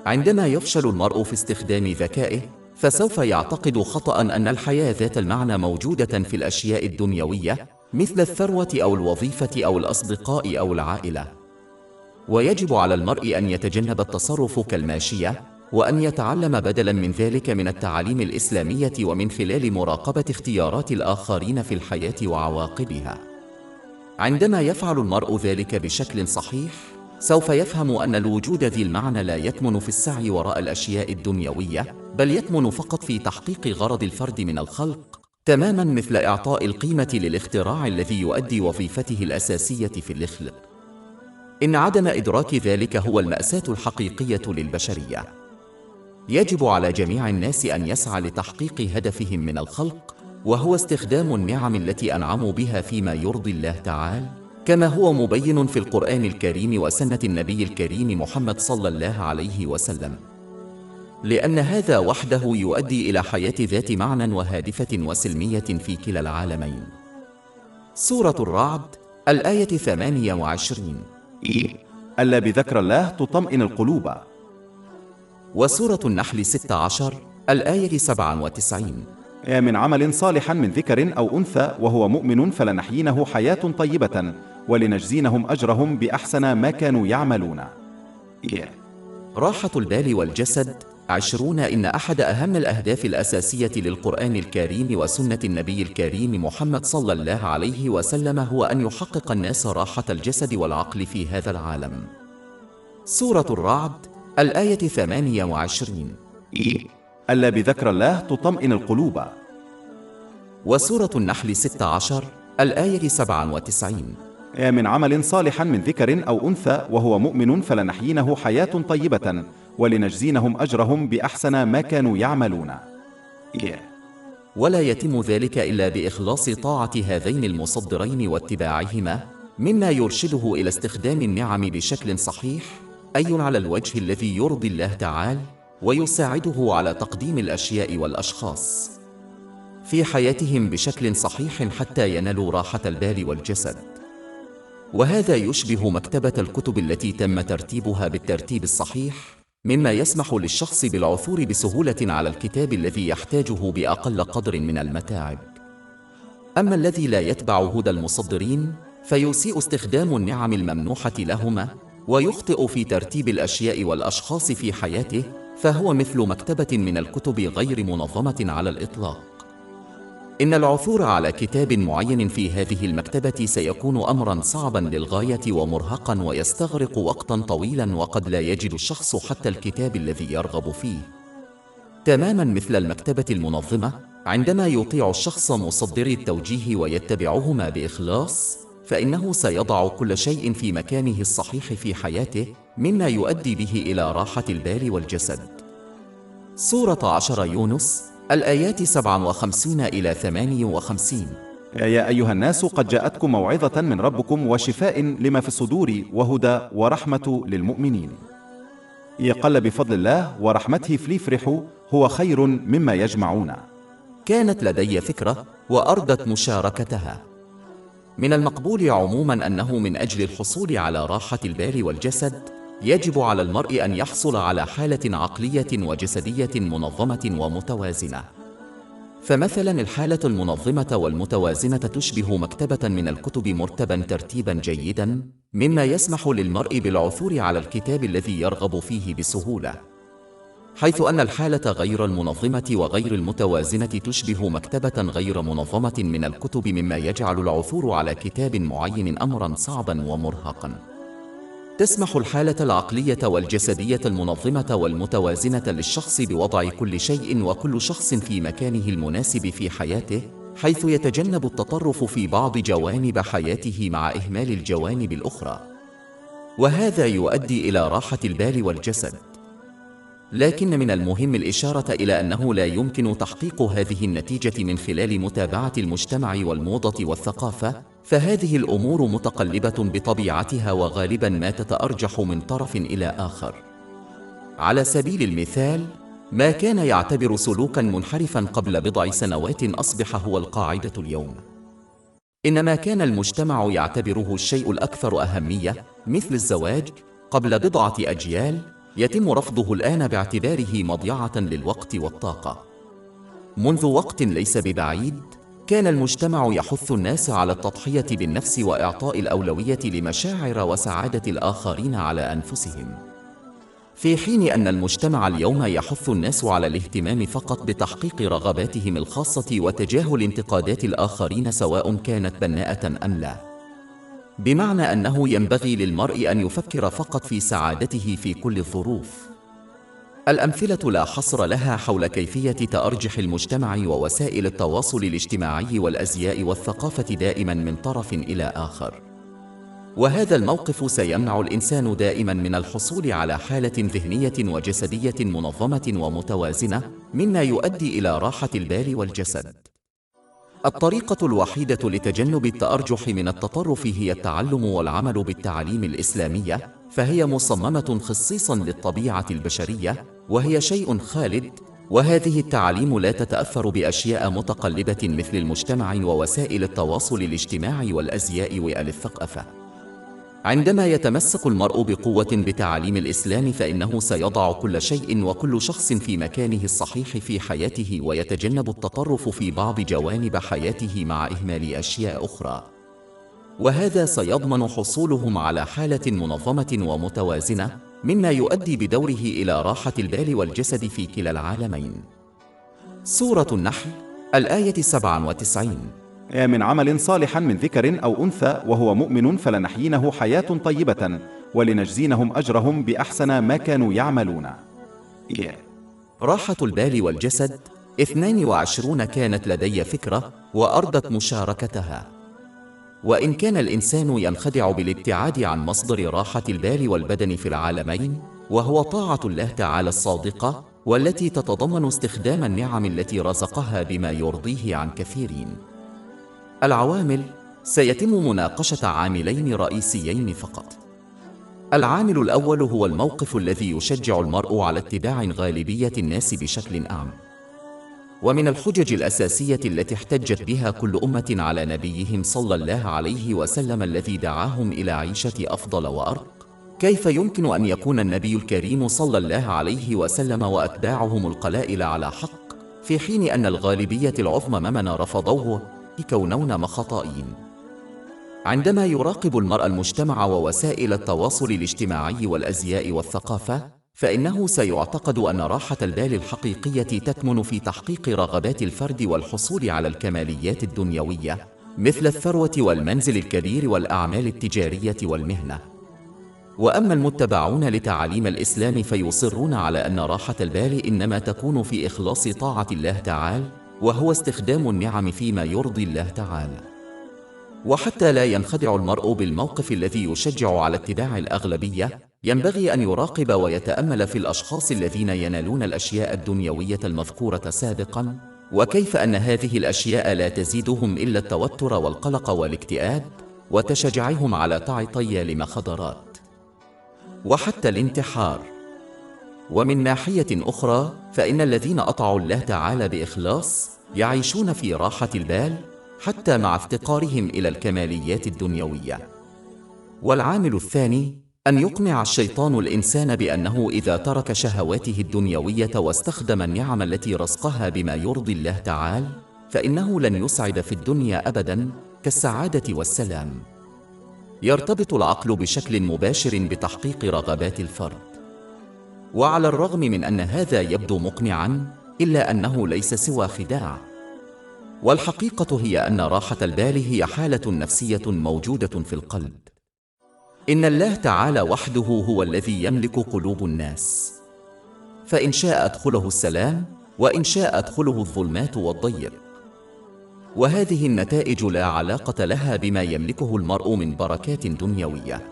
عندما يفشل المرء في استخدام ذكائه، فسوف يعتقد خطأ أن الحياة ذات المعنى موجودة في الأشياء الدنيوية مثل الثروة أو الوظيفة أو الأصدقاء أو العائلة. ويجب على المرء أن يتجنب التصرف كالماشية، وأن يتعلم بدلاً من ذلك من التعاليم الإسلامية ومن خلال مراقبة اختيارات الآخرين في الحياة وعواقبها. عندما يفعل المرء ذلك بشكل صحيح، سوف يفهم أن الوجود ذي المعنى لا يكمن في السعي وراء الأشياء الدنيوية، بل يكمن فقط في تحقيق غرض الفرد من الخلق، تماماً مثل إعطاء القيمة للاختراع الذي يؤدي وظيفته الأساسية في الخلق. إن عدم إدراك ذلك هو المأساة الحقيقية للبشرية. يجب على جميع الناس أن يسعى لتحقيق هدفهم من الخلق، وهو استخدام النعم التي أنعموا بها فيما يرضي الله تعالى، كما هو مبين في القرآن الكريم وسنة النبي الكريم محمد صلى الله عليه وسلم، لأن هذا وحده يؤدي إلى حياة ذات معنى وهادفة وسلمية في كلا العالمين. سورة الرعد الآية 28. ألا بذكر الله تطمئن القلوب. وسورة النحل 16 الآية 97. من عمل صالحا من ذكر أو أنثى وهو مؤمن فلنحيينه حياة طيبة ولنجزينهم أجرهم بأحسن ما كانوا يعملون. راحة البال والجسد 20. إن أحد أهم الأهداف الأساسية للقرآن الكريم وسنة النبي الكريم محمد صلى الله عليه وسلم هو أن يحقق الناس راحة الجسد والعقل في هذا العالم. سورة الرعد الآية 28. ألا بذكر الله تطمئن القلوب. وسورة النحل 16 الآية 97. من عمل صالحا من ذكر أو أنثى وهو مؤمن فلنحيينه حياة طيبة ولنجزينهم أجرهم بأحسن ما كانوا يعملون. ولا يتم ذلك إلا بإخلاص طاعة هذين المصدرين واتباعهما، مما يرشده إلى استخدام النعم بشكل صحيح، أي على الوجه الذي يرضي الله تعالى، ويساعده على تقديم الأشياء والأشخاص في حياتهم بشكل صحيح حتى ينالوا راحة البال والجسد. وهذا يشبه مكتبة الكتب التي تم ترتيبها بالترتيب الصحيح، مما يسمح للشخص بالعثور بسهولة على الكتاب الذي يحتاجه بأقل قدر من المتاعب. أما الذي لا يتبع هدى المصدرين فيسيء استخدام النعم الممنوحة لهما، ويخطئ في ترتيب الأشياء والأشخاص في حياته، فهو مثل مكتبة من الكتب غير منظمة على الإطلاق. إن العثور على كتاب معين في هذه المكتبة سيكون أمراً صعباً للغاية ومرهقاً ويستغرق وقتاً طويلاً، وقد لا يجد الشخص حتى الكتاب الذي يرغب فيه. تماماً مثل المكتبة المنظمة، عندما يطيع الشخص مصدري التوجيه ويتبعهما بإخلاص، فإنه سيضع كل شيء في مكانه الصحيح في حياته، مما يؤدي به إلى راحة البال والجسد. سورة 10 يونس الآيات 57 إلى 58. يا أيها الناس قد جاءتكم موعظة من ربكم وشفاء لما في الصدور وهدى ورحمة للمؤمنين. يقل بفضل الله ورحمته فليفرحوا هو خير مما يجمعون. كانت لدي فكرة وأردت مشاركتها. من المقبول عموماً أنه من أجل الحصول على راحة البال والجسد يجب على المرء أن يحصل على حالة عقلية وجسدية منظمة ومتوازنة. فمثلاً الحالة المنظمة والمتوازنة تشبه مكتبة من الكتب مرتباً ترتيباً جيداً، مما يسمح للمرء بالعثور على الكتاب الذي يرغب فيه بسهولة. حيث أن الحالة غير المنظمة وغير المتوازنة تشبه مكتبة غير منظمة من الكتب، مما يجعل العثور على كتاب معين أمراً صعباً ومرهقاً. تسمح الحالة العقلية والجسدية المنظمة والمتوازنة للشخص بوضع كل شيء وكل شخص في مكانه المناسب في حياته، حيث يتجنب التطرف في بعض جوانب حياته مع إهمال الجوانب الأخرى. وهذا يؤدي إلى راحة البال والجسد. لكن من المهم الإشارة إلى أنه لا يمكن تحقيق هذه النتيجة من خلال متابعة المجتمع والموضة والثقافة، فهذه الأمور متقلبة بطبيعتها وغالباً ما تتأرجح من طرف إلى آخر. على سبيل المثال، ما كان يعتبر سلوكاً منحرفاً قبل بضع سنوات أصبح هو القاعدة اليوم. إنما كان المجتمع يعتبره الشيء الأكثر أهمية مثل الزواج قبل بضعة أجيال يتم رفضه الآن باعتباره مضيعة للوقت والطاقة. منذ وقت ليس ببعيد كان المجتمع يحث الناس على التضحية بالنفس وإعطاء الأولوية لمشاعر وسعادة الآخرين على أنفسهم، في حين أن المجتمع اليوم يحث الناس على الاهتمام فقط بتحقيق رغباتهم الخاصة وتجاهل انتقادات الآخرين سواء كانت بناءة أم لا. بمعنى أنه ينبغي للمرء أن يفكر فقط في سعادته في كل الظروف. الأمثلة لا حصر لها حول كيفية تأرجح المجتمع ووسائل التواصل الاجتماعي والأزياء والثقافة دائماً من طرف إلى آخر. وهذا الموقف سيمنع الإنسان دائماً من الحصول على حالة ذهنية وجسدية منظمة ومتوازنة، مما يؤدي إلى راحة البال والجسد. الطريقة الوحيدة لتجنب التأرجح من التطرف هي التعلم والعمل بالتعاليم الإسلامية، فهي مصممة خصيصاً للطبيعة البشرية، وهي شيء خالد، وهذه التعاليم لا تتأثر بأشياء متقلبة مثل المجتمع ووسائل التواصل الاجتماعي والأزياء والثقافة. عندما يتمسك المرء بقوة بتعاليم الإسلام فإنه سيضع كل شيء وكل شخص في مكانه الصحيح في حياته، ويتجنب التطرف في بعض جوانب حياته مع إهمال أشياء أخرى، وهذا سيضمن حصولهم على حالة منظمة ومتوازنة، مما يؤدي بدوره إلى راحة البال والجسد في كلا العالمين. سورة النحل الآية 97. من عمل صالحا من ذكر أو أنثى وهو مؤمن فلنحيينه حياة طيبة ولنجزينهم أجرهم بأحسن ما كانوا يعملون. راحة البال والجسد 22 كانت لدي فكرة وأردت مشاركتها. وإن كان الإنسان ينخدع بالابتعاد عن مصدر راحة البال والبدن في العالمين، وهو طاعة الله تعالى الصادقة والتي تتضمن استخدام النعم التي رزقها بما يرضيه عن كثيرين. العوامل سيتم مناقشة عاملين رئيسيين فقط. العامل الأول هو الموقف الذي يشجع المرء على اتباع غالبية الناس بشكل أعم. ومن الحجج الأساسية التي احتجت بها كل أمة على نبيهم صلى الله عليه وسلم الذي دعاهم إلى عيشة أفضل وأرق، كيف يمكن أن يكون النبي الكريم صلى الله عليه وسلم وأتباعهم القلائل على حق، في حين أن الغالبية العظمى ممن رفضوه كونون خطائين؟ عندما يراقب المرء المجتمع ووسائل التواصل الاجتماعي والأزياء والثقافة، فإنه سيعتقد أن راحة البال الحقيقية تكمن في تحقيق رغبات الفرد والحصول على الكماليات الدنيوية مثل الثروة والمنزل الكبير والأعمال التجارية والمهنة. وأما المتبعون لتعاليم الإسلام فيصرون على أن راحة البال إنما تكون في إخلاص طاعة الله تعالى، وهو استخدام النعم فيما يرضي الله تعالى. وحتى لا ينخدع المرء بالموقف الذي يشجع على اتباع الأغلبية، ينبغي أن يراقب ويتأمل في الأشخاص الذين ينالون الأشياء الدنيوية المذكورة سابقاً، وكيف أن هذه الأشياء لا تزيدهم إلا التوتر والقلق والاكتئاب، وتشجعهم على تعاطي المخدرات وحتى الانتحار. ومن ناحية أخرى فإن الذين أطاعوا الله تعالى بإخلاص يعيشون في راحة البال حتى مع افتقارهم إلى الكماليات الدنيوية. والعامل الثاني أن يقنع الشيطان الإنسان بأنه إذا ترك شهواته الدنيوية واستخدم النعم التي رزقها بما يرضي الله تعالى، فإنه لن يسعد في الدنيا أبداً كالسعادة والسلام. يرتبط العقل بشكل مباشر بتحقيق رغبات الفرد، وعلى الرغم من أن هذا يبدو مقنعاً إلا أنه ليس سوى خداع. والحقيقة هي أن راحة البال هي حالة نفسية موجودة في القلب. إن الله تعالى وحده هو الذي يملك قلوب الناس، فإن شاء أدخله السلام وإن شاء أدخله الظلمات والضيق. وهذه النتائج لا علاقة لها بما يملكه المرء من بركات دنيوية.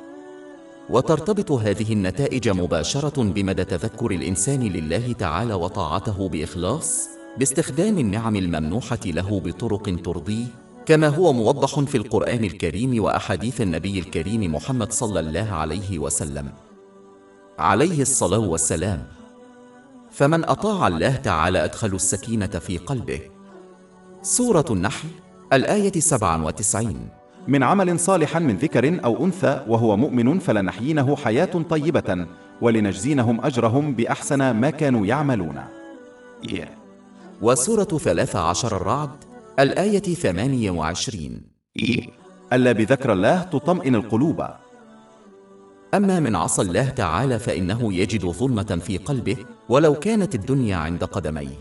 وترتبط هذه النتائج مباشرة بمدى تذكر الإنسان لله تعالى وطاعته بإخلاص باستخدام النعم الممنوحة له بطرق ترضيه، كما هو موضح في القرآن الكريم وأحاديث النبي الكريم محمد صلى الله عليه وسلم عليه الصلاة والسلام. فمن أطاع الله تعالى أدخل السكينة في قلبه. سورة النحل الآية 97. من عمل صالح من ذكر أو أنثى وهو مؤمن فلنحيينه حياة طيبة ولنجزينهم أجرهم بأحسن ما كانوا يعملون. وسورة 13 الرعد الآية 28. ألا بذكر الله تطمئن القلوب. أما من عصى الله تعالى فإنه يجد ظلمة في قلبه ولو كانت الدنيا عند قدميه.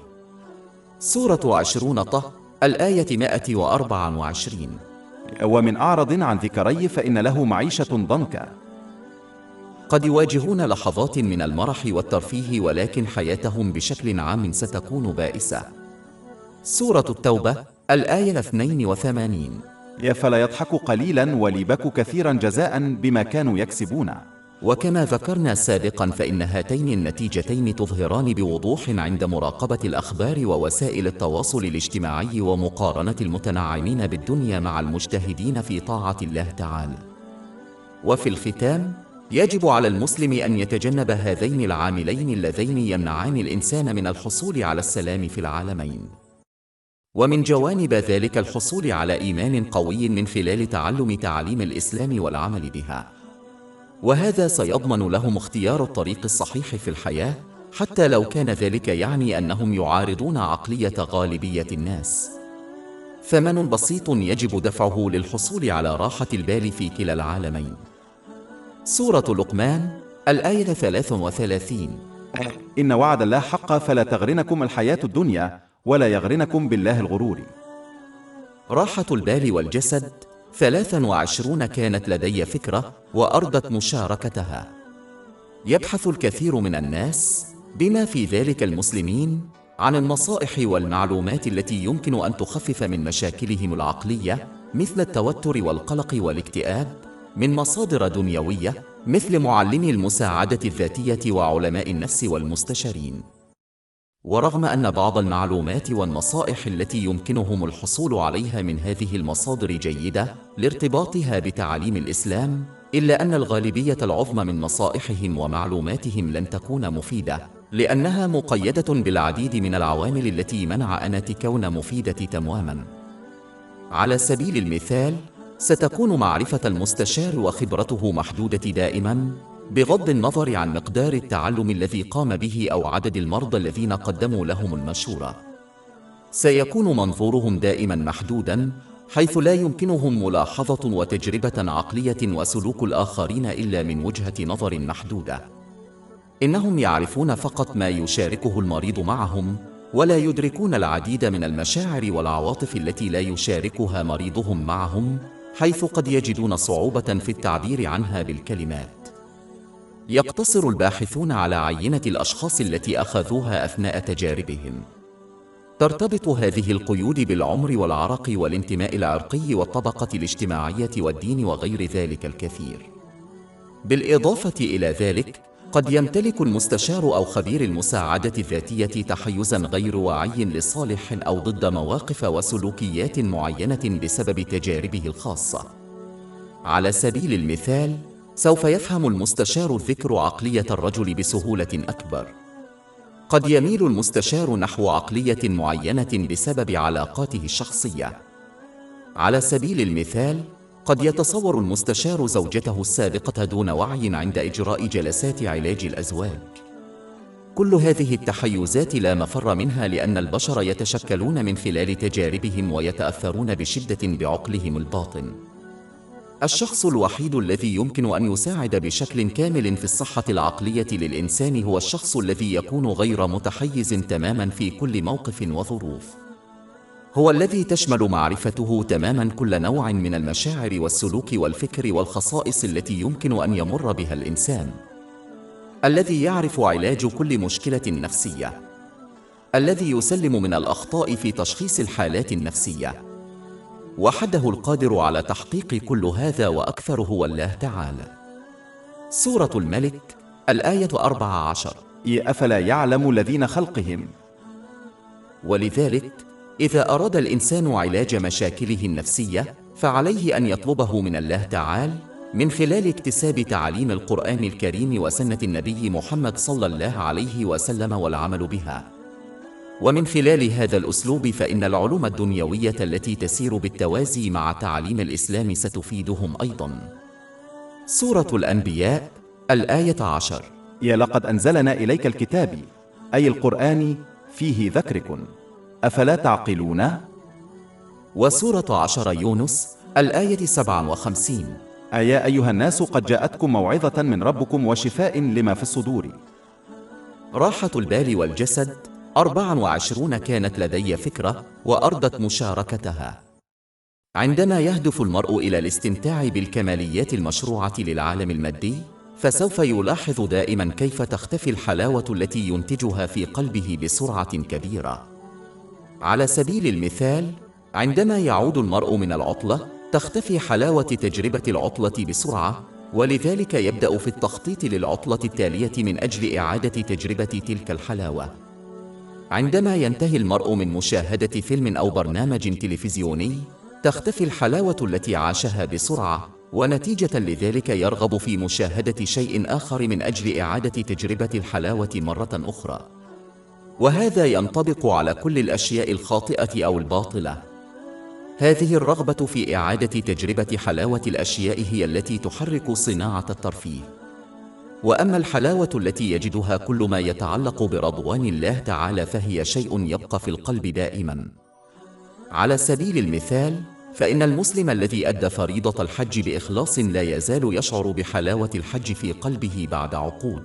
سورة 20 طه الآية 124. ومن أعرض عن ذكري فإن له معيشة ضنكا. قد يواجهون لحظات من المرح والترفيه ولكن حياتهم بشكل عام ستكون بائسة. سورة التوبة الآية 82. فلا يضحك قليلا وليبك كثيرا جزاء بما كانوا يكسبون. وكما ذكرنا سابقا فإن هاتين النتيجتين تظهران بوضوح عند مراقبة الأخبار ووسائل التواصل الاجتماعي ومقارنة المتنعمين بالدنيا مع المجتهدين في طاعة الله تعالى. وفي الختام يجب على المسلم أن يتجنب هذين العاملين اللذين يمنعان الإنسان من الحصول على السلام في العالمين. ومن جوانب ذلك الحصول على إيمان قوي من خلال تعلم تعاليم الإسلام والعمل بها، وهذا سيضمن لهم اختيار الطريق الصحيح في الحياة حتى لو كان ذلك يعني أنهم يعارضون عقلية غالبية الناس. ثمن بسيط يجب دفعه للحصول على راحة البال في كلا العالمين. سورة لقمان الآية 33. إن وعد الله حق فلا تغرنكم الحياة الدنيا ولا يغرنكم بالله الغرور. راحة البال والجسد 23 كانت لدي فكرة وأردت مشاركتها. يبحث الكثير من الناس بما في ذلك المسلمين عن النصائح والمعلومات التي يمكن أن تخفف من مشاكلهم العقلية مثل التوتر والقلق والاكتئاب من مصادر دنيوية مثل معلمي المساعدة الذاتية وعلماء النفس والمستشارين. ورغم أن بعض المعلومات والنصائح التي يمكنهم الحصول عليها من هذه المصادر جيدة لارتباطها بتعاليم الإسلام، إلا أن الغالبية العظمى من نصائحهم ومعلوماتهم لن تكون مفيدة، لأنها مقيدة بالعديد من العوامل التي منع أن تكون مفيدة تماماً. على سبيل المثال، ستكون معرفة المستشار وخبرته محدودة دائماً، بغض النظر عن مقدار التعلم الذي قام به أو عدد المرضى الذين قدموا لهم المشورة. سيكون منظورهم دائماً محدوداً، حيث لا يمكنهم ملاحظة وتجربة عقلية وسلوك الآخرين إلا من وجهة نظر محدودة. إنهم يعرفون فقط ما يشاركه المريض معهم، ولا يدركون العديد من المشاعر والعواطف التي لا يشاركها مريضهم معهم، حيث قد يجدون صعوبة في التعبير عنها بالكلمات. يقتصر الباحثون على عينة الأشخاص التي أخذوها أثناء تجاربهم. ترتبط هذه القيود بالعمر والعرق والانتماء العرقي والطبقة الاجتماعية والدين وغير ذلك الكثير. بالإضافة إلى ذلك، قد يمتلك المستشار أو خبير المساعدة الذاتية تحيزاً غير واعي لصالح أو ضد مواقف وسلوكيات معينة بسبب تجاربه الخاصة. على سبيل المثال، سوف يفهم المستشار الذكر عقلية الرجل بسهولة أكبر. قد يميل المستشار نحو عقلية معينة بسبب علاقاته الشخصية. على سبيل المثال، قد يتصور المستشار زوجته السابقة دون وعي عند إجراء جلسات علاج الأزواج. كل هذه التحيزات لا مفر منها، لأن البشر يتشكلون من خلال تجاربهم ويتأثرون بشدة بعقلهم الباطن. الشخص الوحيد الذي يمكن أن يساعد بشكل كامل في الصحة العقلية للإنسان هو الشخص الذي يكون غير متحيز تماماً في كل موقف وظروف. هو الذي تشمل معرفته تماماً كل نوع من المشاعر والسلوك والفكر والخصائص التي يمكن أن يمر بها الإنسان. الذي يعرف علاج كل مشكلة نفسية. الذي يسلم من الأخطاء في تشخيص الحالات النفسية. وحده القادر على تحقيق كل هذا وأكثر هو الله تعالى. سورة الملك الآية 14. أفلا يعلم الذين خلقهم. ولذلك إذا أراد الإنسان علاج مشاكله النفسية فعليه أن يطلبه من الله تعالى من خلال اكتساب تعاليم القرآن الكريم وسنة النبي محمد صلى الله عليه وسلم والعمل بها. ومن خلال هذا الأسلوب فإن العلوم الدنيوية التي تسير بالتوازي مع تعاليم الإسلام ستفيدهم أيضاً. سورة الأنبياء الآية 10. لقد أنزلنا إليك الكتاب أي القرآن فيه ذكركم أفلا تعقلون. وسورة 10 يونس الآية 57. يا أيها الناس قد جاءتكم موعظة من ربكم وشفاء لما في الصدور. راحة البال والجسد 24 كانت لدي فكرة وأردت مشاركتها. عندما يهدف المرء إلى الاستمتاع بالكماليات المشروعة للعالم المادي فسوف يلاحظ دائما كيف تختفي الحلاوة التي ينتجها في قلبه بسرعة كبيرة. على سبيل المثال عندما يعود المرء من العطلة تختفي حلاوة تجربة العطلة بسرعة، ولذلك يبدأ في التخطيط للعطلة التالية من أجل إعادة تجربة تلك الحلاوة. عندما ينتهي المرء من مشاهدة فيلم أو برنامج تلفزيوني تختفي الحلاوة التي عاشها بسرعة، ونتيجة لذلك يرغب في مشاهدة شيء آخر من أجل إعادة تجربة الحلاوة مرة أخرى. وهذا ينطبق على كل الأشياء الخاطئة أو الباطلة. هذه الرغبة في إعادة تجربة حلاوة الأشياء هي التي تحرك صناعة الترفيه. وأما الحلاوة التي يجدها كل ما يتعلق برضوان الله تعالى فهي شيء يبقى في القلب دائما. على سبيل المثال فإن المسلم الذي أدى فريضة الحج بإخلاص لا يزال يشعر بحلاوة الحج في قلبه بعد عقود.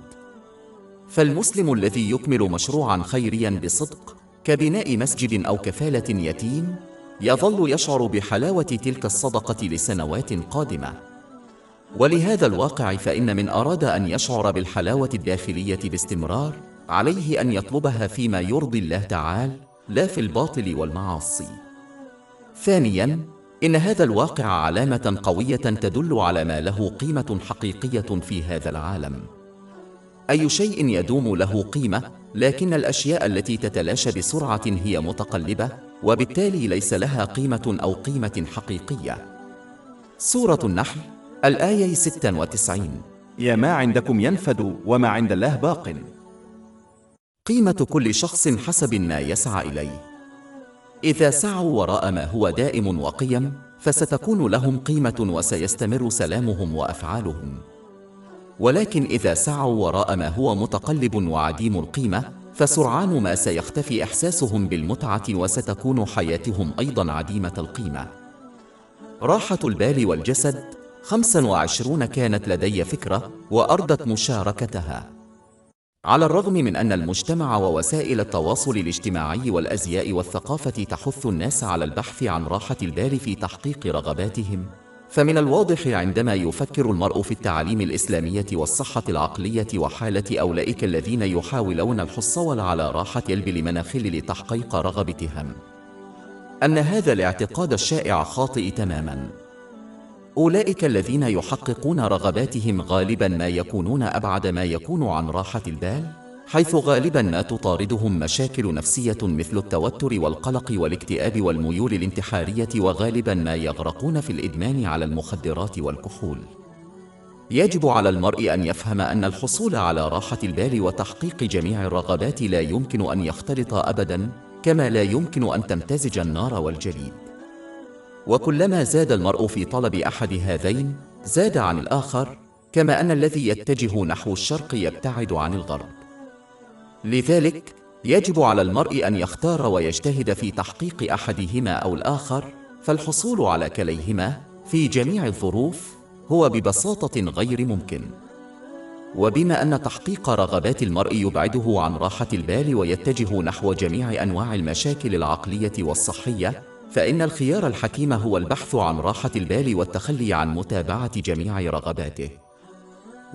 فالمسلم الذي يكمل مشروعا خيريا بصدق كبناء مسجد أو كفالة يتيم يظل يشعر بحلاوة تلك الصدقة لسنوات قادمة. ولهذا الواقع فإن من أراد أن يشعر بالحلاوة الداخلية باستمرار عليه أن يطلبها فيما يرضي الله تعالى لا في الباطل والمعاصي. ثانياً، إن هذا الواقع علامة قوية تدل على ما له قيمة حقيقية في هذا العالم. أي شيء يدوم له قيمة، لكن الأشياء التي تتلاشى بسرعة هي متقلبة، وبالتالي ليس لها قيمة أو قيمة حقيقية. سورة النحل الآية 96. ما عندكم ينفد وما عند الله باق. قيمة كل شخص حسب ما يسعى إليه. إذا سعوا وراء ما هو دائم وقيم فستكون لهم قيمة وسيستمر سلامهم وأفعالهم. ولكن إذا سعوا وراء ما هو متقلب وعديم القيمة فسرعان ما سيختفي إحساسهم بالمتعة وستكون حياتهم أيضا عديمة القيمة. راحة البال والجسد 25 كانت لدي فكرة وأردت مشاركتها. على الرغم من أن المجتمع ووسائل التواصل الاجتماعي والأزياء والثقافة تحث الناس على البحث عن راحة البال في تحقيق رغباتهم، فمن الواضح عندما يفكر المرء في التعاليم الإسلامية والصحة العقلية وحالة أولئك الذين يحاولون الحصول على راحة البال مناخل لتحقيق رغبتهم، أن هذا الاعتقاد الشائع خاطئ تماماً. أولئك الذين يحققون رغباتهم غالباً ما يكونون أبعد ما يكون عن راحة البال، حيث غالباً ما تطاردهم مشاكل نفسية مثل التوتر والقلق والاكتئاب والميول الانتحارية، وغالباً ما يغرقون في الإدمان على المخدرات والكحول. يجب على المرء أن يفهم أن الحصول على راحة البال وتحقيق جميع الرغبات لا يمكن أن يختلط أبداً، كما لا يمكن أن تمتزج النار والجليد. وكلما زاد المرء في طلب أحد هذين زاد عن الآخر، كما أن الذي يتجه نحو الشرق يبتعد عن الغرب. لذلك يجب على المرء أن يختار ويجتهد في تحقيق أحدهما أو الآخر، فالحصول على كليهما في جميع الظروف هو ببساطة غير ممكن. وبما أن تحقيق رغبات المرء يبعده عن راحة البال ويتجه نحو جميع أنواع المشاكل العقلية والصحية، فإن الخيار الحكيم هو البحث عن راحة البال والتخلي عن متابعة جميع رغباته.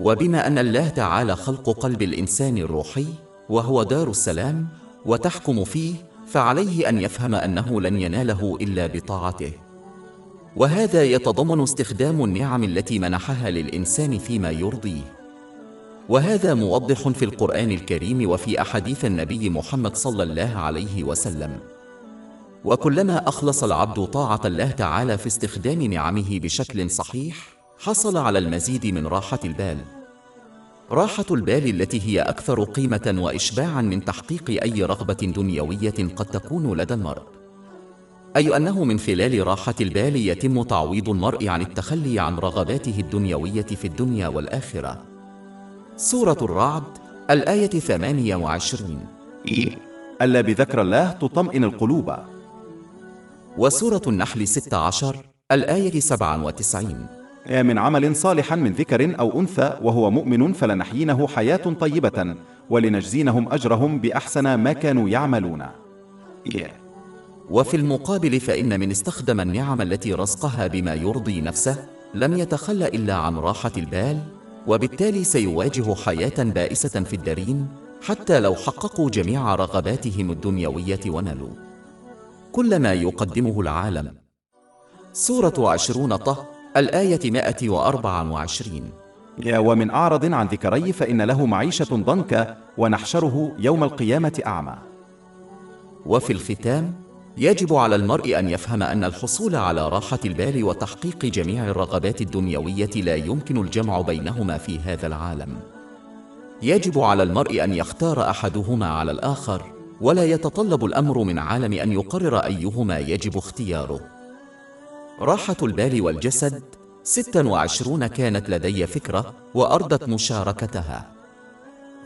وبما أن الله تعالى خلق قلب الإنسان الروحي وهو دار السلام وتحكم فيه، فعليه أن يفهم أنه لن يناله إلا بطاعته. وهذا يتضمن استخدام النعم التي منحها للإنسان فيما يرضيه. وهذا موضح في القرآن الكريم وفي أحاديث النبي محمد صلى الله عليه وسلم. وكلما أخلص العبد طاعة الله تعالى في استخدام نعمه بشكل صحيح، حصل على المزيد من راحة البال. راحة البال التي هي أكثر قيمة وإشباعا من تحقيق أي رغبة دنيوية قد تكون لدى المرء. أي أنه من خلال راحة البال يتم تعويض المرء عن التخلي عن رغباته الدنيوية في الدنيا والآخرة. سورة الرعد الآية 28. ألا بذكر الله تطمئن القلوب. وسورة النحل 16 الآية 97. من عمل صالحا من ذكر أو أنثى وهو مؤمن فلنحيينه حياة طيبة ولنجزينهم أجرهم بأحسن ما كانوا يعملون. وفي المقابل فإن من استخدم النعم التي رزقها بما يرضي نفسه لم يتخل إلا عن راحة البال، وبالتالي سيواجه حياة بائسة في الدارين حتى لو حققوا جميع رغباتهم الدنيوية ونالوا كل ما يقدمه العالم. سورة 20 طه الآية 124. ومن أعرض عن ذكري فإن له معيشة ضنكا ونحشره يوم القيامة أعمى. وفي الختام يجب على المرء أن يفهم أن الحصول على راحة البال وتحقيق جميع الرغبات الدنيوية لا يمكن الجمع بينهما في هذا العالم. يجب على المرء أن يختار أحدهما على الآخر، ولا يتطلب الأمر من عالم أن يقرر أيهما يجب اختياره. راحة البال والجسد 26 كانت لدي فكرة وأردت مشاركتها.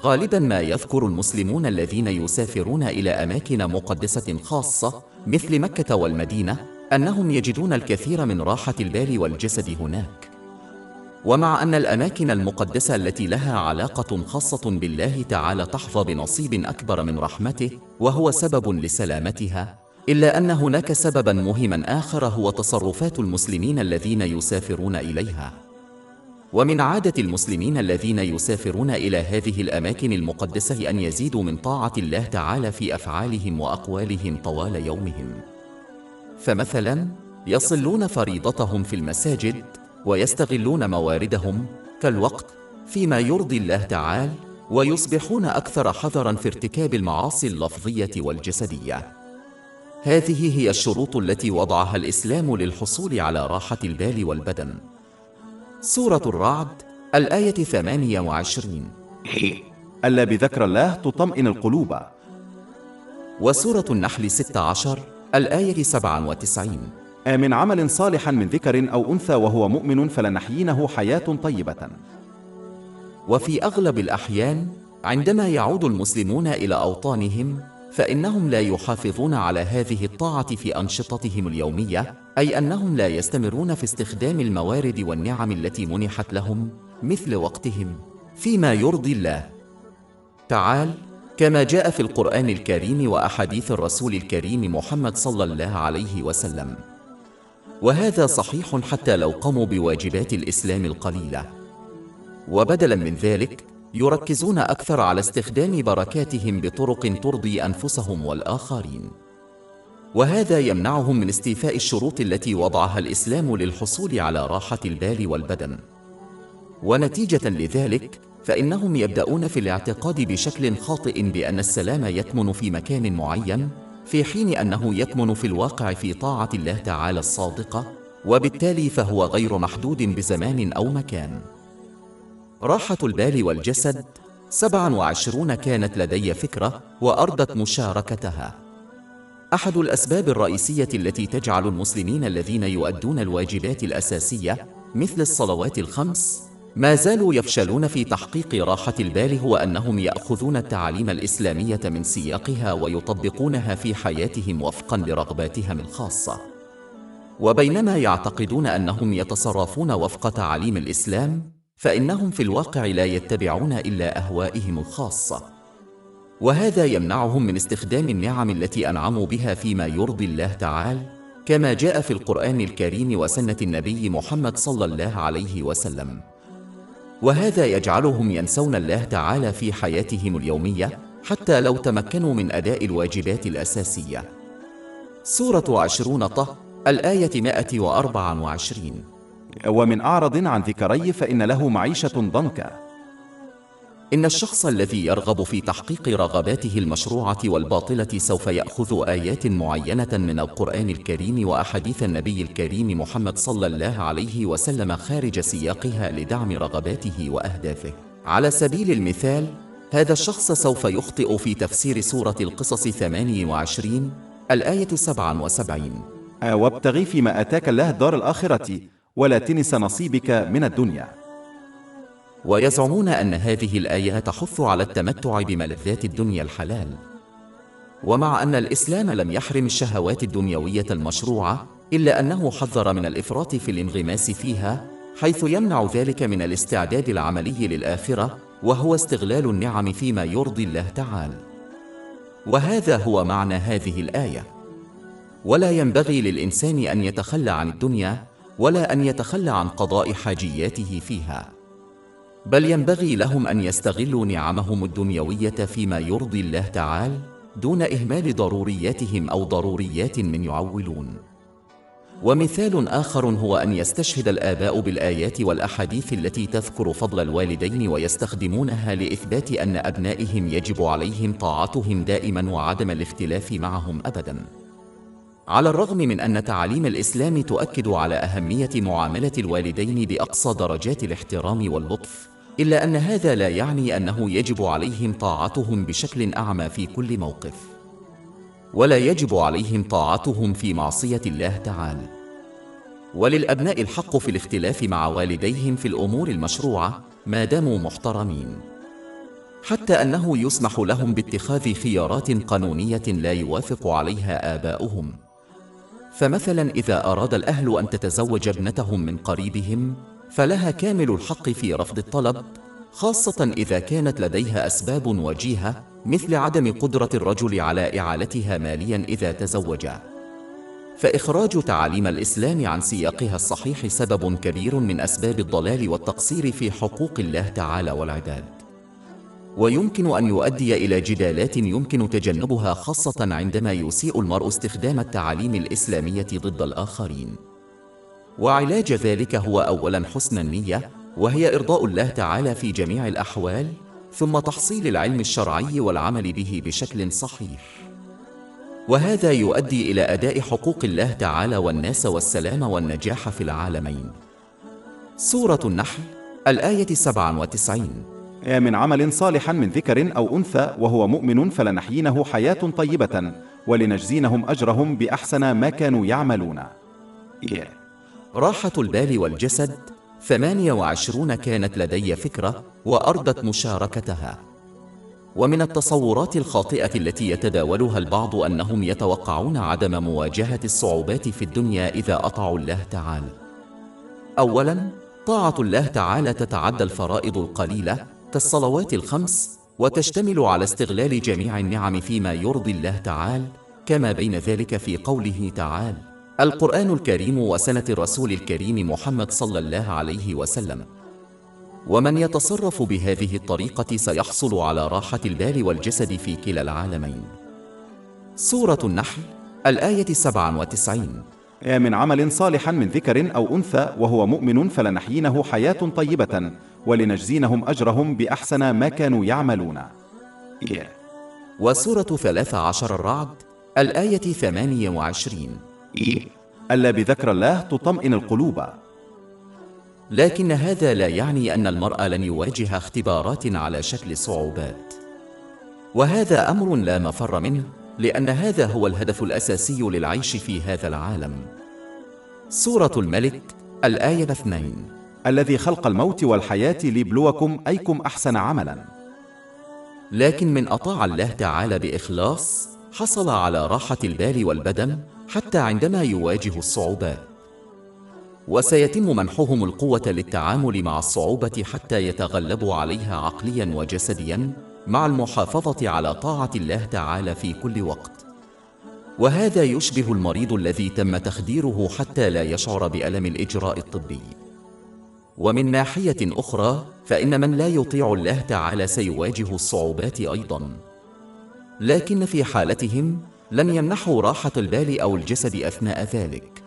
غالبا ما يذكر المسلمون الذين يسافرون إلى أماكن مقدسة خاصة مثل مكة والمدينة أنهم يجدون الكثير من راحة البال والجسد هناك. ومع أن الأماكن المقدسة التي لها علاقة خاصة بالله تعالى تحظى بنصيب أكبر من رحمته وهو سبب لسلامتها، إلا أن هناك سببا مهما آخر هو تصرفات المسلمين الذين يسافرون إليها. ومن عادة المسلمين الذين يسافرون إلى هذه الأماكن المقدسة أن يزيدوا من طاعة الله تعالى في أفعالهم وأقوالهم طوال يومهم. فمثلا يصلون فريضتهم في المساجد ويستغلون مواردهم كالوقت فيما يرضي الله تعالى، ويصبحون أكثر حذرا في ارتكاب المعاصي اللفظية والجسدية. هذه هي الشروط التي وضعها الإسلام للحصول على راحة البال والبدن. سورة الرعد الآية 28. ألا بذكر الله تطمئن القلوب. وسورة النحل 16 الآية 97. من عمل صالحا من ذكر أو أنثى وهو مؤمن فلنحيينه حياة طيبة. وفي أغلب الأحيان عندما يعود المسلمون إلى أوطانهم فإنهم لا يحافظون على هذه الطاعة في أنشطتهم اليومية، أي أنهم لا يستمرون في استخدام الموارد والنعم التي منحت لهم مثل وقتهم فيما يرضي الله تعالى، كما جاء في القرآن الكريم وأحاديث الرسول الكريم محمد صلى الله عليه وسلم. وهذا صحيح حتى لو قاموا بواجبات الإسلام القليلة، وبدلا من ذلك يركزون أكثر على استخدام بركاتهم بطرق ترضي أنفسهم والآخرين، وهذا يمنعهم من استيفاء الشروط التي وضعها الإسلام للحصول على راحة البال والبدن. ونتيجة لذلك فإنهم يبدأون في الاعتقاد بشكل خاطئ بأن السلام يكمن في مكان معين، في حين أنه يكمن في الواقع في طاعة الله تعالى الصادقة، وبالتالي فهو غير محدود بزمان أو مكان. راحة البال والجسد 27 كانت لدي فكرة وأردت مشاركتها. أحد الأسباب الرئيسية التي تجعل المسلمين الذين يؤدون الواجبات الأساسية مثل الصلوات الخمس ما زالوا يفشلون في تحقيق راحة البال هو أنهم يأخذون التعاليم الإسلامية من سياقها ويطبقونها في حياتهم وفقا لرغباتهم الخاصة، وبينما يعتقدون أنهم يتصرفون وفق تعاليم الإسلام فإنهم في الواقع لا يتبعون إلا أهوائهم الخاصة، وهذا يمنعهم من استخدام النعم التي أنعموا بها فيما يرضي الله تعالى، كما جاء في القرآن الكريم وسنة النبي محمد صلى الله عليه وسلم. وهذا يجعلهم ينسون الله تعالى في حياتهم اليومية حتى لو تمكنوا من أداء الواجبات الأساسية. سورة 20 طه الآية 124. ومن أعرض عن ذكري فإن له معيشة ضنكا. إن الشخص الذي يرغب في تحقيق رغباته المشروعة والباطلة سوف يأخذ آيات معينة من القرآن الكريم وأحاديث النبي الكريم محمد صلى الله عليه وسلم خارج سياقها لدعم رغباته وأهدافه. على سبيل المثال، هذا الشخص سوف يخطئ في تفسير سورة القصص 28 الآية 77: وابتغي فيما آتاك الله الدار الآخرة ولا تنس نصيبك من الدنيا. ويزعمون أن هذه الآية تحث على التمتع بملذات الدنيا الحلال. ومع أن الإسلام لم يحرم الشهوات الدنيوية المشروعة، إلا أنه حذر من الإفراط في الانغماس فيها، حيث يمنع ذلك من الاستعداد العملي للآخرة، وهو استغلال النعم فيما يرضي الله تعالى. وهذا هو معنى هذه الآية. ولا ينبغي للإنسان أن يتخلى عن الدنيا، ولا أن يتخلى عن قضاء حاجياته فيها، بل ينبغي لهم أن يستغلوا نعمهم الدنيوية فيما يرضي الله تعالى، دون إهمال ضرورياتهم أو ضروريات من يعولون. ومثال آخر هو أن يستشهد الآباء بالآيات والأحاديث التي تذكر فضل الوالدين ويستخدمونها لإثبات أن أبنائهم يجب عليهم طاعتهم دائما وعدم الاختلاف معهم أبدا. على الرغم من أن تعاليم الإسلام تؤكد على أهمية معاملة الوالدين بأقصى درجات الاحترام واللطف، إلا أن هذا لا يعني أنه يجب عليهم طاعتهم بشكل أعمى في كل موقف، ولا يجب عليهم طاعتهم في معصية الله تعالى. وللأبناء الحق في الاختلاف مع والديهم في الأمور المشروعة ما داموا محترمين، حتى أنه يسمح لهم باتخاذ خيارات قانونية لا يوافق عليها آباؤهم. فمثلا إذا أراد الأهل أن تتزوج ابنتهم من قريبهم، فلها كامل الحق في رفض الطلب، خاصة إذا كانت لديها أسباب وجيهة، مثل عدم قدرة الرجل على إعالتها ماليا إذا تزوج. فإخراج تعاليم الإسلام عن سياقها الصحيح سبب كبير من أسباب الضلال والتقصير في حقوق الله تعالى والعباد، ويمكن أن يؤدي إلى جدالات يمكن تجنبها، خاصة عندما يسيء المرء استخدام التعاليم الإسلامية ضد الآخرين. وعلاج ذلك هو أولا حسن النية، وهي إرضاء الله تعالى في جميع الأحوال، ثم تحصيل العلم الشرعي والعمل به بشكل صحيح، وهذا يؤدي إلى أداء حقوق الله تعالى والناس والسلام والنجاح في العالمين. سورة النحل الآية 97: من عمل صالحا من ذكر أو أنثى وهو مؤمن فلنحيينه حياة طيبة ولنجزينهم أجرهم بأحسن ما كانوا يعملون. راحة البال والجسد 28 كانت لدي فكرة وأردت مشاركتها. ومن التصورات الخاطئة التي يتداولها البعض أنهم يتوقعون عدم مواجهة الصعوبات في الدنيا إذا أطاعوا الله تعالى. أولاً، طاعة الله تعالى تتعدى الفرائض القليلة كالصلوات الخمس، وتشتمل على استغلال جميع النعم فيما يرضي الله تعالى، كما بين ذلك في قوله تعالى: القرآن الكريم وسنة الرسول الكريم محمد صلى الله عليه وسلم. ومن يتصرف بهذه الطريقة سيحصل على راحة البال والجسد في كلا العالمين. سورة النحل الآية 97: من عمل صالحا من ذكر أو أنثى وهو مؤمن فلنحيينه حياة طيبة ولنجزينهم أجرهم بأحسن ما كانوا يعملون. وسورة 13 الرعد الآية 28: ألا بذكر الله تطمئن القلوب. لكن هذا لا يعني أن المرء لن يواجه اختبارات على شكل صعوبات، وهذا أمر لا مفر منه، لأن هذا هو الهدف الأساسي للعيش في هذا العالم. سورة الملك الآية 2: الذي خلق الموت والحياة ليبلوكم أيكم أحسن عملا. لكن من أطاع الله تعالى بإخلاص حصل على راحة البال والبدن حتى عندما يواجه الصعوبات، وسيتم منحهم القوة للتعامل مع الصعوبة حتى يتغلبوا عليها عقليا وجسديا، مع المحافظة على طاعة الله تعالى في كل وقت. وهذا يشبه المريض الذي تم تخديره حتى لا يشعر بألم الإجراء الطبي. ومن ناحية أخرى، فإن من لا يطيع الله تعالى سيواجه الصعوبات أيضا، لكن في حالتهم لن يمنحوا راحة البال أو الجسد أثناء ذلك،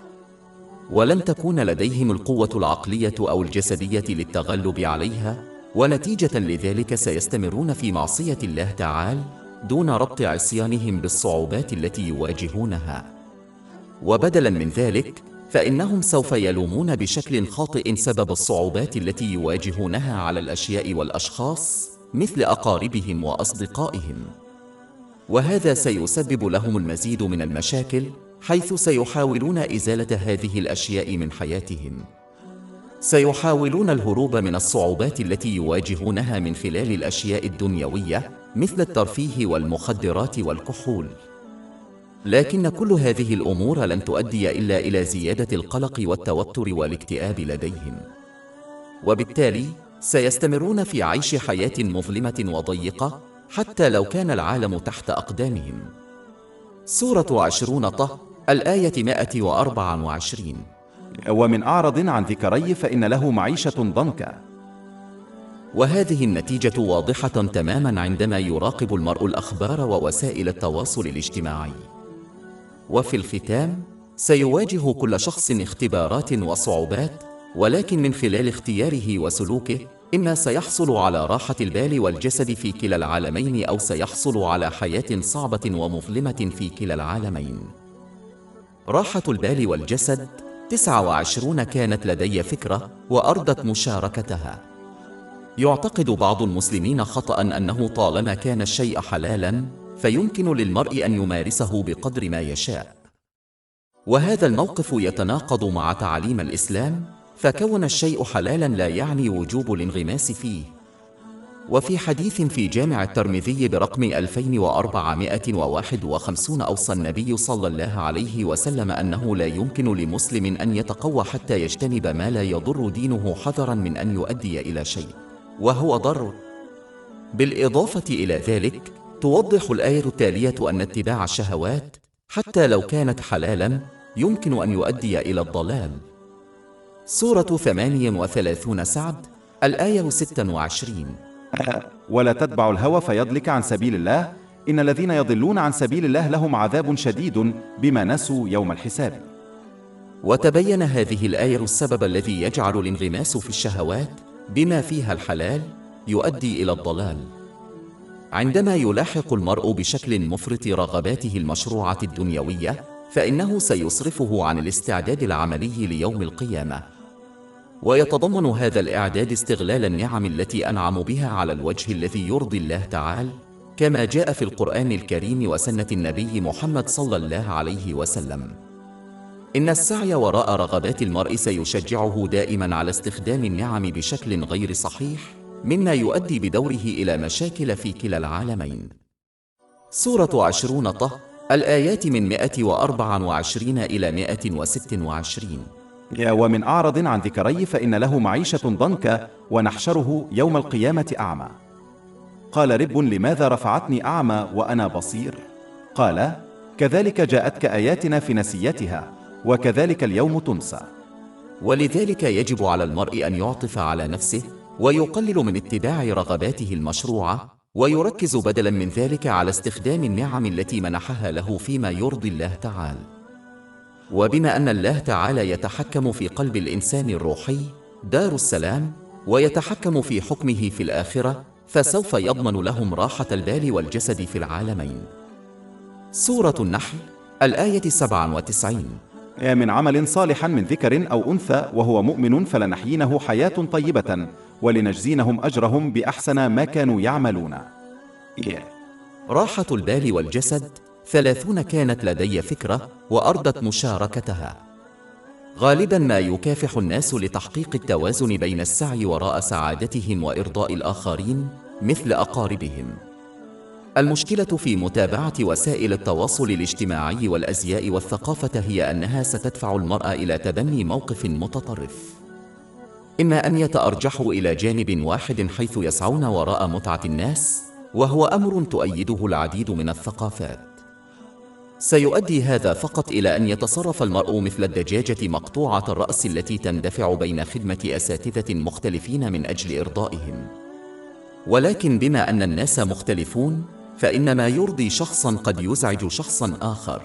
ولن تكون لديهم القوة العقلية أو الجسدية للتغلب عليها، ونتيجة لذلك سيستمرون في معصية الله تعالى دون ربط عصيانهم بالصعوبات التي يواجهونها. وبدلا من ذلك فإنهم سوف يلومون بشكل خاطئ سبب الصعوبات التي يواجهونها على الأشياء والأشخاص مثل أقاربهم وأصدقائهم، وهذا سيسبب لهم المزيد من المشاكل، حيث سيحاولون إزالة هذه الأشياء من حياتهم. سيحاولون الهروب من الصعوبات التي يواجهونها من خلال الأشياء الدنيوية مثل الترفيه والمخدرات والكحول. لكن كل هذه الأمور لن تؤدي إلا إلى زيادة القلق والتوتر والاكتئاب لديهم، وبالتالي سيستمرون في عيش حياة مظلمة وضيقة حتى لو كان العالم تحت أقدامهم. سورة 20 طه الآية 124. ومن أعرض عن ذكري فإن له معيشة ضنكا. وهذه النتيجة واضحة تماما عندما يراقب المرء الأخبار ووسائل التواصل الاجتماعي. وفي الختام سيواجه كل شخص اختبارات وصعوبات، ولكن من خلال اختياره وسلوكه إما سيحصل على راحة البال والجسد في كلا العالمين، أو سيحصل على حياة صعبة ومظلمة في كلا العالمين. راحة البال والجسد 29 كانت لدي فكرة وأرضت مشاركتها. يعتقد بعض المسلمين خطأ أنه طالما كان الشيء حلالا فيمكن للمرء أن يمارسه بقدر ما يشاء، وهذا الموقف يتناقض مع تعاليم الإسلام، فكون الشيء حلالا لا يعني وجوب الانغماس فيه. وفي حديث في جامع الترمذي برقم 2451 أوصى النبي صلى الله عليه وسلم أنه لا يمكن لمسلم أن يتقوى حتى يجتنب ما لا يضر دينه حذرا من أن يؤدي إلى شيء وهو ضر. بالإضافة إلى ذلك توضح الآية التالية أن اتباع الشهوات حتى لو كانت حلالا يمكن أن يؤدي إلى الضلال. سورة 38 سعد الآية 26. ولا تتبع الهوى فيضلك عن سبيل الله، إن الذين يضلون عن سبيل الله لهم عذاب شديد بما نسوا يوم الحساب. وتبين هذه الآية السبب الذي يجعل الانغماس في الشهوات بما فيها الحلال يؤدي إلى الضلال. عندما يلاحق المرء بشكل مفرط رغباته المشروعة الدنيوية فإنه سيصرفه عن الاستعداد العملي ليوم القيامة، ويتضمن هذا الإعداد استغلال النعم التي أنعم بها على الوجه الذي يرضي الله تعالى، كما جاء في القرآن الكريم وسنة النبي محمد صلى الله عليه وسلم. إن السعي وراء رغبات المرء سيشجعه دائما على استخدام النعم بشكل غير صحيح، مما يؤدي بدوره إلى مشاكل في كلا العالمين. سورة 20 طه الآيات من 124 إلى 126. ومن أعرض عن ذكري فإن له معيشة ضنكا ونحشره يوم القيامة أعمى. قال رب لماذا رفعتني أعمى وأنا بصير؟ قال كذلك جاءتك آياتنا في نسيتها وكذلك اليوم تنسى. ولذلك يجب على المرء أن يعطف على نفسه ويقلل من اتباع رغباته المشروعة، ويركز بدلا من ذلك على استخدام النعم التي منحها له فيما يرضي الله تعالى. وبما أن الله تعالى يتحكم في قلب الإنسان الروحي دار السلام ويتحكم في حكمه في الآخرة، فسوف يضمن لهم راحة البال والجسد في العالمين. سورة النحل الآية 97. من عمل صالحا من ذكر أو أنثى وهو مؤمن فلنحيينه حياة طيبة ولنجزينهم أجرهم بأحسن ما كانوا يعملون. راحة البال والجسد 30 كانت لدي فكرة وأرضت مشاركتها. غالبا ما يكافح الناس لتحقيق التوازن بين السعي وراء سعادتهم وإرضاء الآخرين مثل أقاربهم. المشكلة في متابعة وسائل التواصل الاجتماعي والأزياء والثقافة هي أنها ستدفع المرء إلى تبني موقف متطرف، إما أن يتأرجحوا إلى جانب واحد حيث يسعون وراء متعة الناس، وهو أمر تؤيده العديد من الثقافات. سيؤدي هذا فقط إلى أن يتصرف المرء مثل الدجاجة مقطوعة الرأس التي تندفع بين خدمة أساتذة مختلفين من أجل إرضائهم. ولكن بما أن الناس مختلفون فإن ما يرضي شخصا قد يزعج شخصا آخر،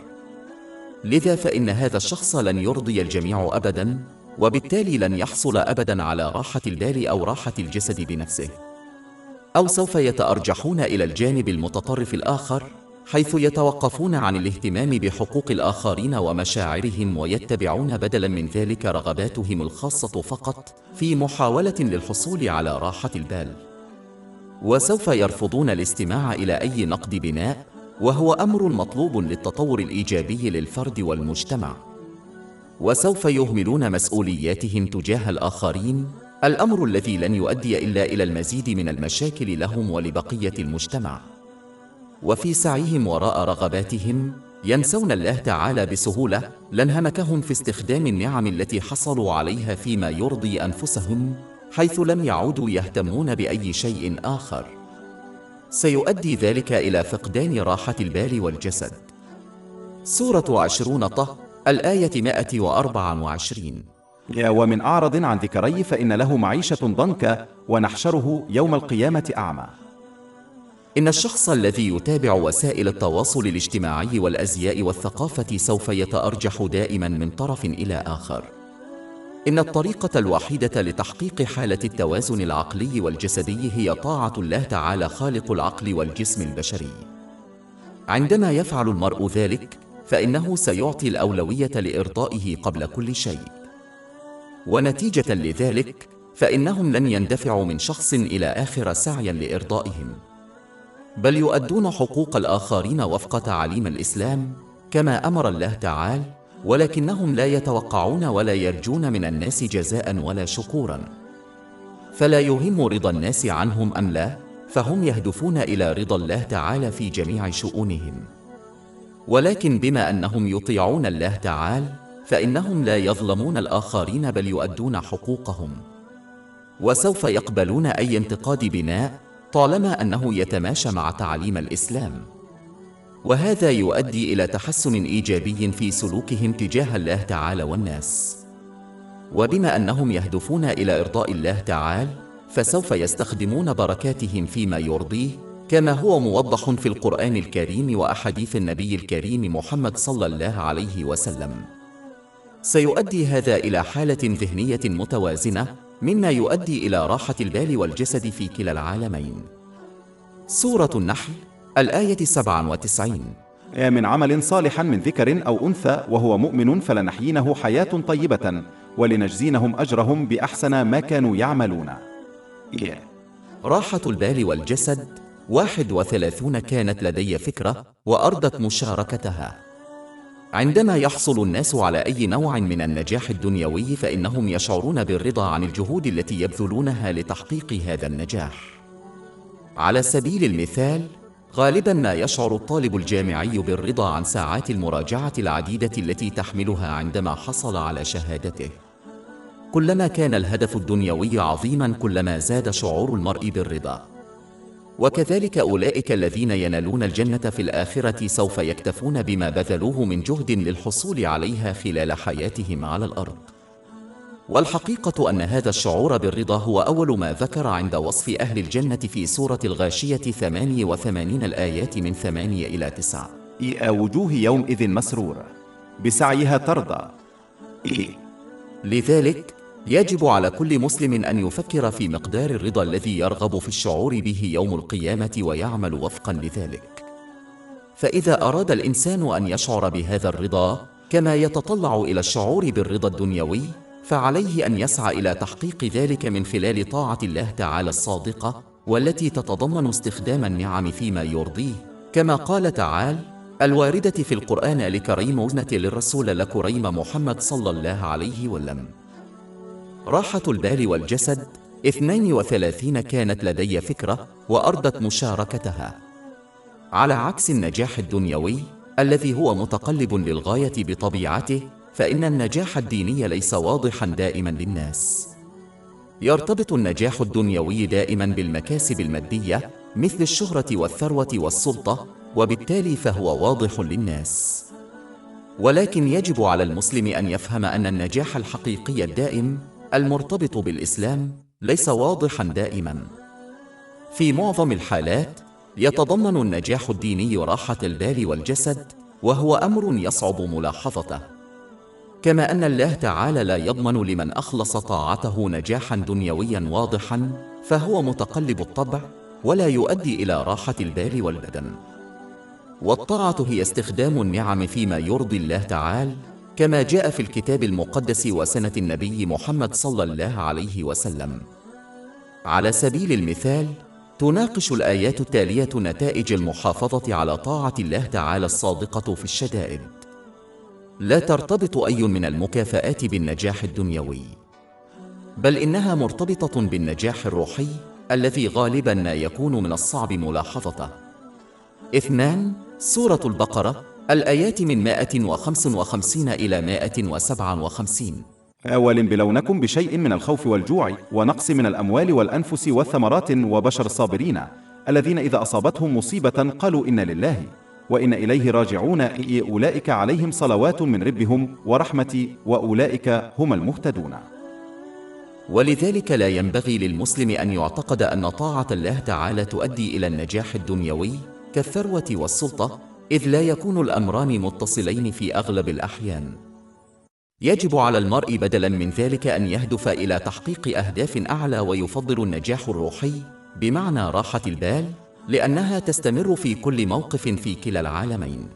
لذا فإن هذا الشخص لن يرضي الجميع أبدا، وبالتالي لن يحصل أبداً على راحة البال أو راحة الجسد بنفسه. أو سوف يتأرجحون إلى الجانب المتطرف الآخر، حيث يتوقفون عن الاهتمام بحقوق الآخرين ومشاعرهم، ويتبعون بدلاً من ذلك رغباتهم الخاصة فقط في محاولة للحصول على راحة البال. وسوف يرفضون الاستماع إلى أي نقد بناء، وهو أمر مطلوب للتطور الإيجابي للفرد والمجتمع. وسوف يهملون مسؤولياتهم تجاه الآخرين، الأمر الذي لن يؤدي إلا إلى المزيد من المشاكل لهم ولبقية المجتمع. وفي سعيهم وراء رغباتهم ينسون الله تعالى بسهولة، لانهمكهم في استخدام النعم التي حصلوا عليها فيما يرضي أنفسهم، حيث لم يعودوا يهتمون بأي شيء آخر. سيؤدي ذلك إلى فقدان راحة البال والجسد. سورة 20 طه، الآية 124. ومن أعرض عن ذكري فإن له معيشة ضنكا ونحشره يوم القيامة أعمى. إن الشخص الذي يتابع وسائل التواصل الاجتماعي والأزياء والثقافة سوف يتأرجح دائما من طرف إلى آخر. إن الطريقة الوحيدة لتحقيق حالة التوازن العقلي والجسدي هي طاعة الله تعالى خالق العقل والجسم البشري. عندما يفعل المرء ذلك، فإنه سيعطي الأولوية لإرضائه قبل كل شيء. ونتيجة لذلك، فإنهم لن يندفعوا من شخص إلى آخر سعيا لإرضائهم، بل يؤدون حقوق الآخرين وفق تعاليم الإسلام كما أمر الله تعالى، ولكنهم لا يتوقعون ولا يرجون من الناس جزاء ولا شكورا. فلا يهم رضا الناس عنهم أم لا، فهم يهدفون إلى رضا الله تعالى في جميع شؤونهم. ولكن بما أنهم يطيعون الله تعالى، فإنهم لا يظلمون الآخرين بل يؤدون حقوقهم، وسوف يقبلون أي انتقاد بناء طالما أنه يتماشى مع تعاليم الإسلام. وهذا يؤدي إلى تحسن إيجابي في سلوكهم تجاه الله تعالى والناس. وبما أنهم يهدفون إلى إرضاء الله تعالى، فسوف يستخدمون بركاتهم فيما يرضيه، كما هو موضح في القرآن الكريم وأحاديث النبي الكريم محمد صلى الله عليه وسلم. سيؤدي هذا إلى حالة ذهنية متوازنة، مما يؤدي إلى راحة البال والجسد في كلا العالمين. سورة النحل، الآية 97. من عمل صالحا من ذكر أو أنثى وهو مؤمن فلنحيينه حياة طيبة ولنجزينهم أجرهم بأحسن ما كانوا يعملون. راحة البال والجسد 31. كانت لدي فكرة وأردت مشاركتها. عندما يحصل الناس على أي نوع من النجاح الدنيوي، فإنهم يشعرون بالرضا عن الجهود التي يبذلونها لتحقيق هذا النجاح. على سبيل المثال، غالباً ما يشعر الطالب الجامعي بالرضا عن ساعات المراجعة العديدة التي تحملها عندما حصل على شهادته. كلما كان الهدف الدنيوي عظيماً، كلما زاد شعور المرء بالرضا. وكذلك أولئك الذين ينالون الجنة في الآخرة سوف يكتفون بما بذلوه من جهد للحصول عليها خلال حياتهم على الأرض. والحقيقة أن هذا الشعور بالرضا هو أول ما ذكر عند وصف أهل الجنة في سورة الغاشية 88 الآيات من 8 إلى 9. وجوه يومئذ مسرورة بسعيها ترضى. لذلك يجب على كل مسلم أن يفكر في مقدار الرضا الذي يرغب في الشعور به يوم القيامة ويعمل وفقا لذلك. فإذا أراد الإنسان أن يشعر بهذا الرضا كما يتطلع إلى الشعور بالرضا الدنيوي، فعليه أن يسعى إلى تحقيق ذلك من خلال طاعة الله تعالى الصادقة، والتي تتضمن استخدام النعم فيما يرضيه، كما قال تعالى الواردة في القرآن الكريم وزنة للرسول لكريم محمد صلى الله عليه وسلم. راحة البال والجسد 32. كانت لدي فكرة وأردت مشاركتها. على عكس النجاح الدنيوي الذي هو متقلب للغاية بطبيعته، فإن النجاح الديني ليس واضحا دائما للناس. يرتبط النجاح الدنيوي دائما بالمكاسب المادية مثل الشهرة والثروة والسلطة، وبالتالي فهو واضح للناس. ولكن يجب على المسلم أن يفهم أن النجاح الحقيقي الدائم المرتبط بالإسلام ليس واضحا دائما. في معظم الحالات يتضمن النجاح الديني راحة البال والجسد، وهو أمر يصعب ملاحظته. كما أن الله تعالى لا يضمن لمن أخلص طاعته نجاحا دنيويا واضحا، فهو متقلب الطبع ولا يؤدي إلى راحة البال والبدن. والطاعة هي استخدام النعم فيما يرضي الله تعالى، كما جاء في الكتاب المقدس وسنة النبي محمد صلى الله عليه وسلم. على سبيل المثال، تناقش الآيات التالية نتائج المحافظة على طاعة الله تعالى الصادقة في الشدائد. لا ترتبط أي من المكافآت بالنجاح الدنيوي، بل إنها مرتبطة بالنجاح الروحي الذي غالباً ما يكون من الصعب ملاحظته. 2. سورة البقرة، الآيات من 155 إلى 157. أول بلونكم بشيء من الخوف والجوع ونقص من الأموال والأنفس والثمرات وبشر الصابرين الذين إذا أصابتهم مصيبة قالوا إنا لله وإن إليه راجعون أولئك عليهم صلوات من ربهم ورحمة وأولئك هم المهتدون. ولذلك لا ينبغي للمسلم أن يعتقد أن طاعة الله تعالى تؤدي إلى النجاح الدنيوي كالثروة والسلطة، إذ لا يكون الأمران متصلين في أغلب الأحيان. يجب على المرء بدلاً من ذلك أن يهدف إلى تحقيق أهداف أعلى، ويفضل النجاح الروحي بمعنى راحة البال، لأنها تستمر في كل موقف في كلا العالمين.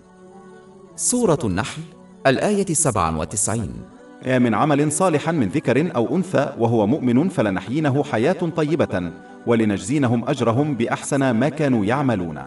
سورة النحل، الآية 97. من عمل صالحا من ذكر أو أنثى وهو مؤمن فلنحيينه حياة طيبة ولنجزينهم أجرهم بأحسن ما كانوا يعملون.